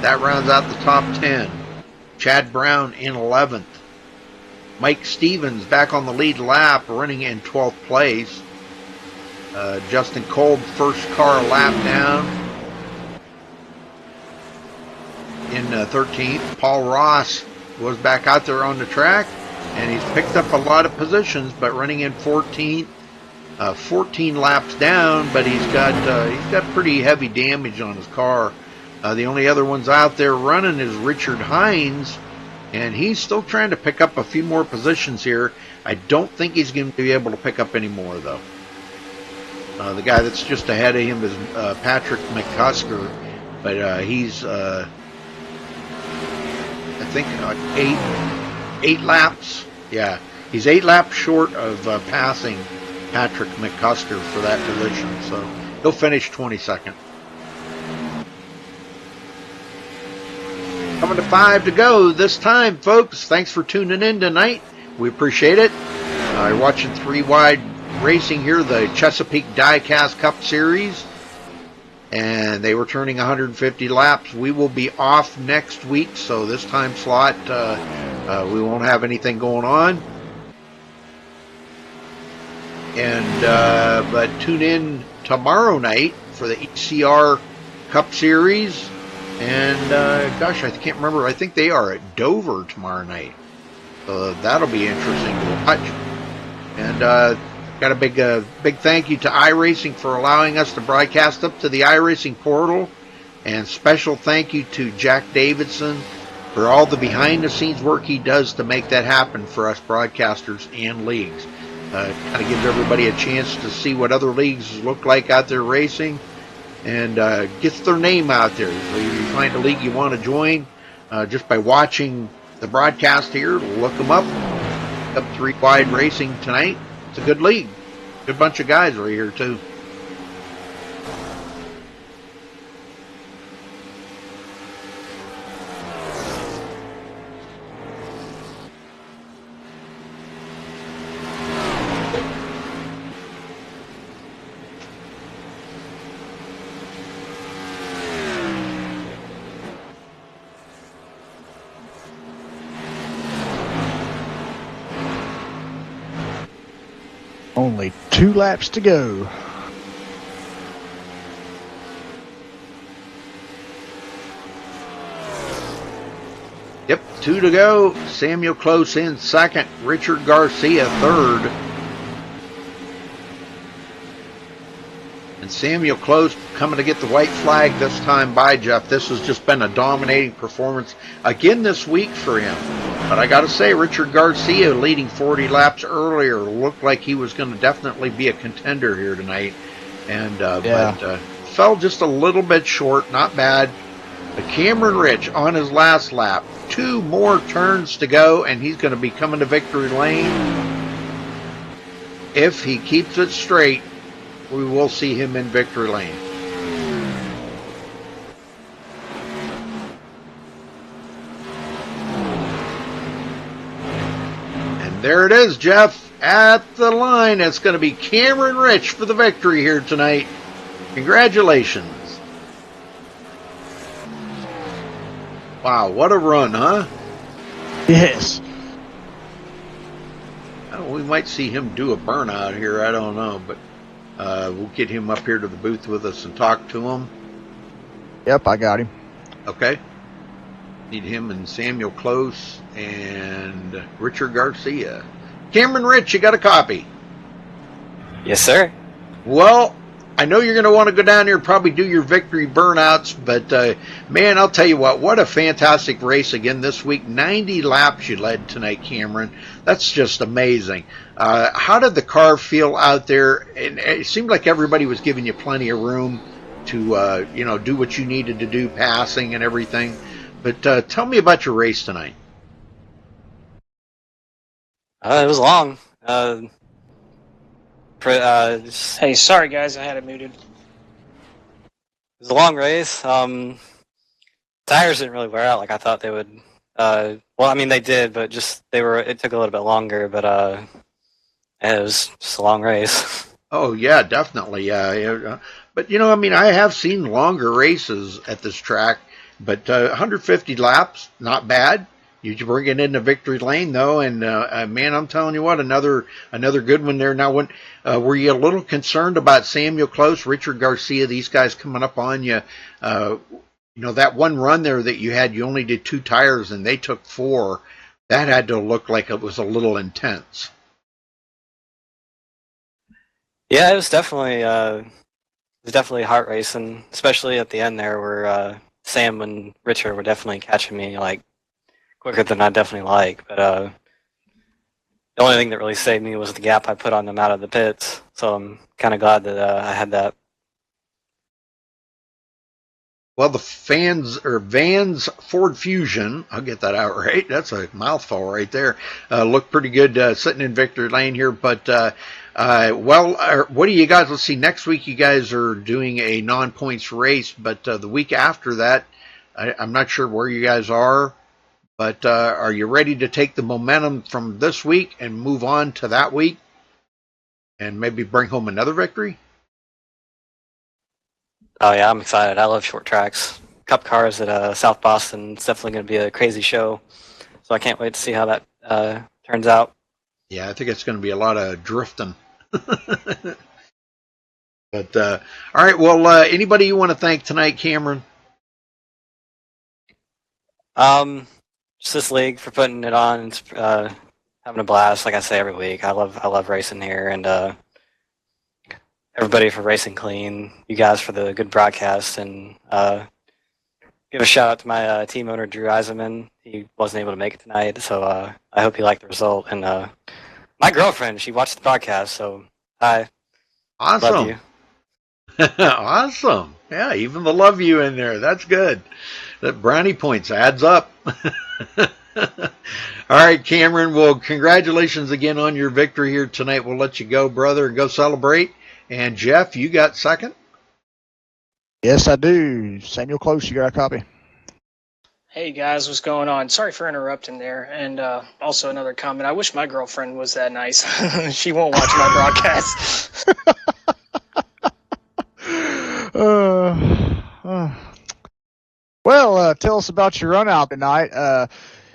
that rounds out the top 10. Chad Brown in 11th. Mike Stevens back on the lead lap, running in 12th place. Justin Kolb, first car lap down in 13th. Paul Ross was back out there on the track, and he's picked up a lot of positions, but running in 14th. 14 laps down, but he's got pretty heavy damage on his car. The only other ones out there running is Richard Hines, and he's still trying to pick up a few more positions here. I don't think he's going to be able to pick up any more, though. The guy that's just ahead of him is Patrick McCusker, but he's, I think, 8 laps. Yeah, he's 8 laps short of passing Patrick McCusker for that position, so he'll finish 22nd. Coming to 5 to go this time, folks. Thanks for tuning in tonight. We appreciate it. You're watching 3 Wide Racing here, the Chesapeake Diecast Cup Series. And they were turning 150 laps. We will be off next week, so this time slot, we won't have anything going on. And but tune in tomorrow night for the ECR Cup Series. And gosh, I can't remember. I think they are at Dover tomorrow night. So that'll be interesting to watch. And got a big thank you to iRacing for allowing us to broadcast up to the iRacing portal. And special thank you to Jack Davidson for all the behind-the-scenes work he does to make that happen for us broadcasters and leagues. Kind of gives everybody a chance to see what other leagues look like out there racing, and gets their name out there. So you find a league you want to join just by watching the broadcast here. Look them up. Up 3 Wide Racing tonight. It's a good league. Good bunch of guys right here too. Only 2 laps to go. Yep, 2 to go. Samuel Close in second. Richard Garcia third. And Samuel Close coming to get the white flag this time by Jeff. This has just been a dominating performance again this week for him. But I got to say, Richard Garcia leading 40 laps earlier looked like he was going to definitely be a contender here tonight. And but fell just a little bit short. Not bad. But Cameron Rich on his last lap. 2 more turns to go, and he's going to be coming to victory lane. If he keeps it straight, we will see him in victory lane. And there it is, Jeff, at the line. It's going to be Cameron Rich for the victory here tonight. Congratulations. Wow, what a run, huh? Yes. We might see him do a burnout here. I don't know, but we'll get him up here to the booth with us and talk to him. Yep, I got him. Okay. Need him and Samuel Close and Richard Garcia. Cameron Rich, you got a copy? Yes, sir. Well, I know you're going to want to go down here and probably do your victory burnouts, but man, I'll tell you what a fantastic race again this week. 90 laps you led tonight, Cameron. That's just amazing. How did the car feel out there? And it seemed like everybody was giving you plenty of room to, do what you needed to do, passing and everything. But tell me about your race tonight. It was long. Hey, sorry guys, I had it muted. It was a long race. Tires didn't really wear out like I thought they would. Well, I mean they did, but it took a little bit longer. But it was just a long race. Oh yeah, definitely. Yeah. But I have seen longer races at this track, but 150 laps, not bad. You bring it into victory lane though, and man, I'm telling you what, another good one there. Now, were you a little concerned about Samuel Close, Richard Garcia, these guys coming up on you? That one run there that you had, you only did 2 tires and they took 4. That had to look like it was a little intense. Yeah, it was definitely heart racing, especially at the end there, where Sam and Richard were definitely catching me quicker than I definitely like, but the only thing that really saved me was the gap I put on them out of the pits, so I'm kind of glad that I had that. Well, the Vans Ford Fusion, I'll get that out right, that's a mouthful right there, look pretty good sitting in victory lane here, but what do you guys, let's see, next week you guys are doing a non-points race, but the week after that, I'm not sure where you guys are, But are you ready to take the momentum from this week and move on to that week and maybe bring home another victory? Oh yeah, I'm excited. I love short tracks. Cup cars at South Boston. It's definitely going to be a crazy show. So I can't wait to see how that turns out. Yeah, I think it's going to be a lot of drifting. But all right, well, anybody you want to thank tonight, Cameron? Just this league for putting it on. It's having a blast. Like I say every week, I love racing here, and everybody for racing clean. You guys for the good broadcast, and give a shout out to my team owner Drew Eisenman. He wasn't able to make it tonight, so I hope you liked the result. And my girlfriend, she watched the broadcast, so hi. Awesome. Love you. Awesome. Yeah, even the love you in there. That's good. That brownie points adds up. All right, Cameron. Well, congratulations again on your victory here tonight. We'll let you go, brother, and go celebrate. And Jeff, you got second? Yes, I do. Samuel Close, you got a copy? Hey guys, what's going on? Sorry for interrupting there. And also another comment. I wish my girlfriend was that nice. She won't watch my broadcast. Well, tell us about your run out tonight.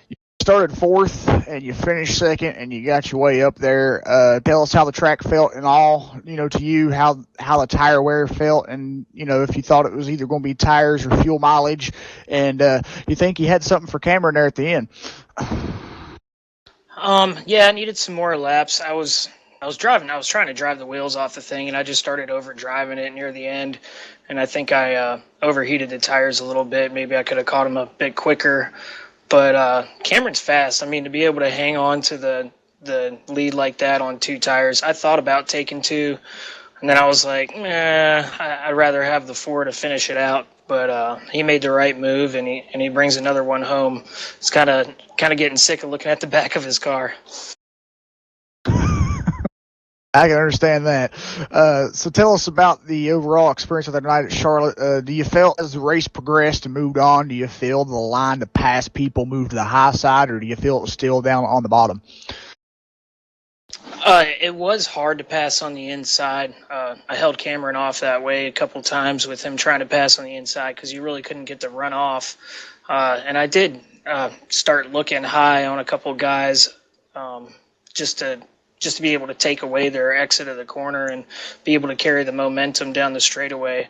You started fourth and you finished second and you got your way up there. Tell us how the track felt and all, to you, how the tire wear felt, and, if you thought it was either going to be tires or fuel mileage, and you think you had something for Cameron there at the end. Yeah, I needed some more laps. I was driving. I was trying to drive the wheels off the thing, and I just started over driving it near the end. And I think I overheated the tires a little bit. Maybe I could have caught him a bit quicker. But Cameron's fast. I mean, to be able to hang on to the lead like that on two tires, I thought about taking two. And then I was like, I'd rather have the four to finish it out. But he made the right move, and he brings another one home. It's kind of getting sick of looking at the back of his car. I can understand that. So tell us about the overall experience of the night at Charlotte. Do you feel as the race progressed and moved on, do you feel the line to pass people moved to the high side, or do you feel it was still down on the bottom? It was hard to pass on the inside. I held Cameron off that way a couple times with him trying to pass on the inside because you really couldn't get the run off. And I did start looking high on a couple guys just to be able to take away their exit of the corner and be able to carry the momentum down the straightaway.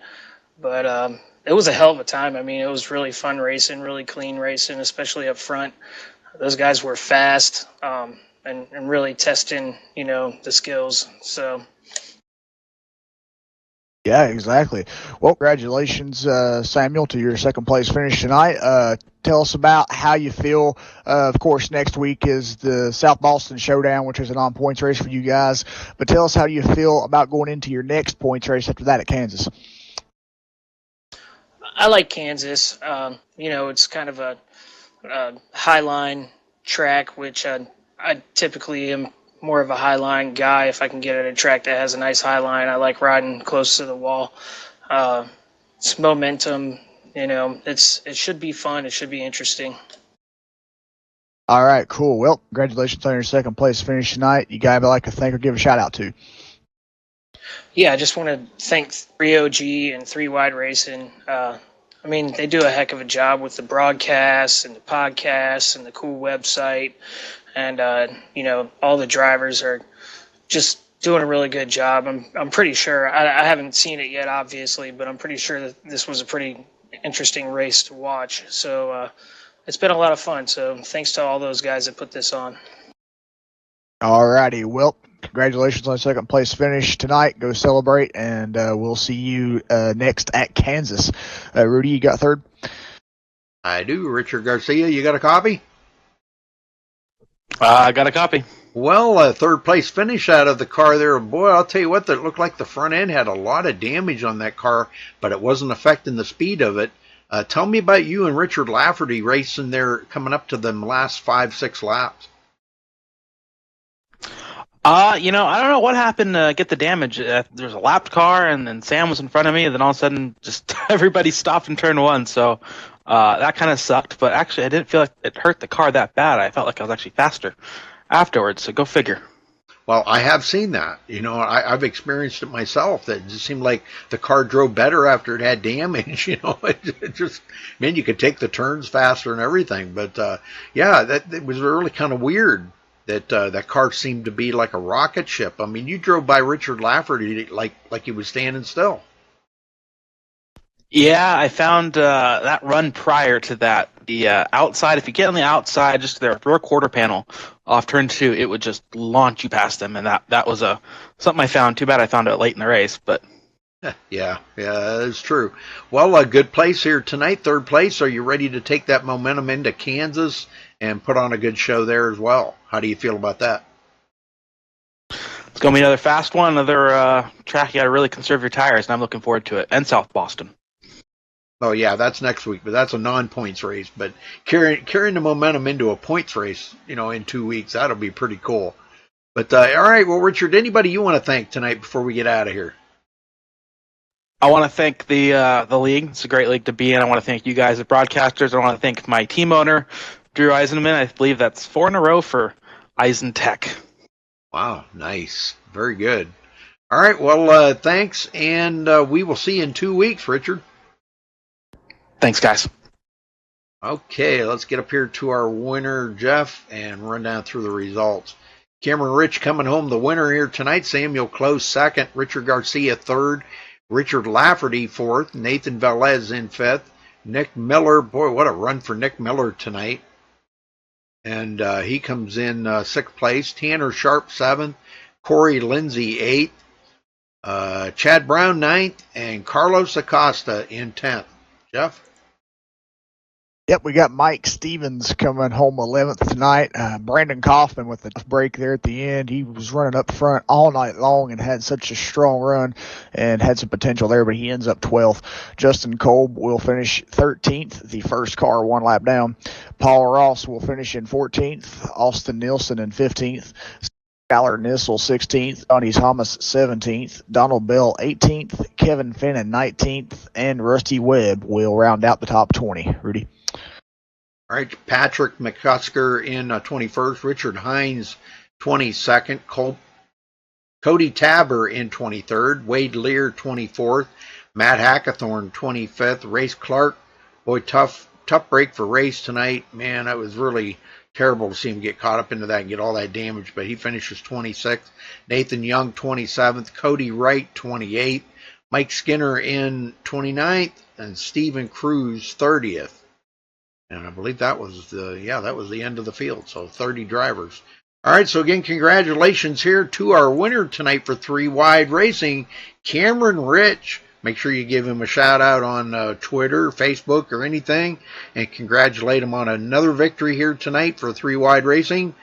But it was a hell of a time. I mean, it was really fun racing, really clean racing, especially up front. Those guys were fast and really testing, the skills. So. Yeah, exactly. Well, congratulations, Samuel, to your second place finish tonight. Tell us about how you feel. Of course, next week is the South Boston Showdown, which is a non-points race for you guys. But tell us how you feel about going into your next points race after that at Kansas. I like Kansas. It's kind of a high-line track, which I typically am more of a high-line guy. If I can get at a track that has a nice high line, I like riding close to the wall. It's momentum, it should be fun. It should be interesting. All right, cool. Well, congratulations on your second place finish tonight. You guys I'd like to thank or give a shout out to? Yeah, I just want to thank 3OG and 3 Wide Racing. They do a heck of a job with the broadcasts and the podcasts and the cool website. And, all the drivers are just doing a really good job. I'm pretty sure, I haven't seen it yet, obviously, but I'm pretty sure that this was a pretty interesting race to watch. So it's been a lot of fun. So thanks to all those guys that put this on. All righty. Well, congratulations on the second place finish tonight. Go celebrate, and we'll see you next at Kansas. Rudy, you got third? I do. Richard Garcia, you got a copy? I got a copy. Well, third place finish out of the car there. Boy, I'll tell you what, that looked like the front end had a lot of damage on that car, but it wasn't affecting the speed of it. Tell me about you and Richard Lafferty racing there coming up to them last 5-6 laps. I don't know what happened to get the damage. There was a lapped car, and then Sam was in front of me, and then all of a sudden, just everybody stopped in turn one. So that kind of sucked. But actually, I didn't feel like it hurt the car that bad. I felt like I was actually faster afterwards. So go figure. Well, I have seen that. I've experienced it myself. That it just seemed like the car drove better after it had damage. It just, man, you could take the turns faster and everything. But yeah, it was really kind of weird that that car seemed to be like a rocket ship. I mean, you drove by Richard Lafferty like he was standing still. Yeah, I found that run prior to that. The outside, if you get on the outside, just their rear quarter panel off turn 2, it would just launch you past them, and that was something I found. Too bad I found it late in the race, but yeah, that's true. Well, a good place here tonight, 3rd place. Are you ready to take that momentum into Kansas and put on a good show there as well? How do you feel about that? It's going to be another fast one, another track you got to really conserve your tires, and I'm looking forward to it. And South Boston. Oh yeah, that's next week, but that's a non-points race. But carrying the momentum into a points race, in 2 weeks, that'll be pretty cool. But all right, well, Richard, anybody you want to thank tonight before we get out of here? I want to thank the league. It's a great league to be in. I want to thank you guys as broadcasters. I want to thank my team owner, Drew Eisenman. I believe that's 4 in a row for EisenTech. Wow, nice, very good. All right, well, thanks, and we will see you in 2 weeks, Richard. Thanks, guys. Okay, let's get up here to our winner, Jeff, and run down through the results. Cameron Rich coming home the winner here tonight. Samuel Close 2nd. Richard Garcia 3rd. Richard Lafferty 4th. Nathan Velez in 5th. Nick Miller, boy, what a run for Nick Miller tonight. And he comes in 6th place. Tanner Sharp 7th. Corey Lindsay 8th. Chad Brown 9th. And Carlos Acosta in 10th. Jeff? Yep, we got Mike Stevens coming home 11th tonight. Brandon Kaufman with the break there at the end. He was running up front all night long and had such a strong run and had some potential there, but he ends up 12th. Justin Kolb will finish 13th, the first car 1 lap down. Paul Ross will finish in 14th. Austin Nielsen in 15th. Skylar Nissel 16th, Johnny Thomas 17th, Donald Bell 18th, Kevin Finnan 19th, and Rusty Webb will round out the top 20. Rudy? All right, Patrick McCusker in 21st, Richard Hines 22nd, Cody Tabor in 23rd, Wade Lear 24th, Matt Hackathorn 25th, Race Clark. Boy, tough break for Race tonight. Man, that was really terrible to see him get caught up into that and get all that damage, but he finishes 26th. Nathan Young 27th, Cody Wright 28th, Mike Skinner in 29th, and Stephen Cruz 30th. And I believe that was the end of the field. So 30 drivers. All right. So again, congratulations here to our winner tonight for 3 Wide Racing, Cameron Rich. Make sure you give him a shout out on Twitter, Facebook, or anything, and congratulate him on another victory here tonight for 3 Wide Racing.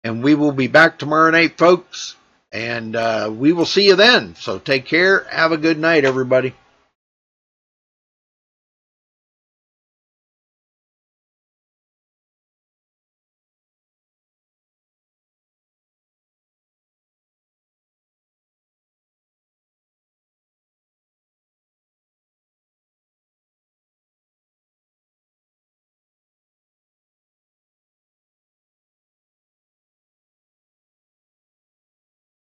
And we will be back tomorrow night, folks. And we will see you then. So take care. Have a good night, everybody.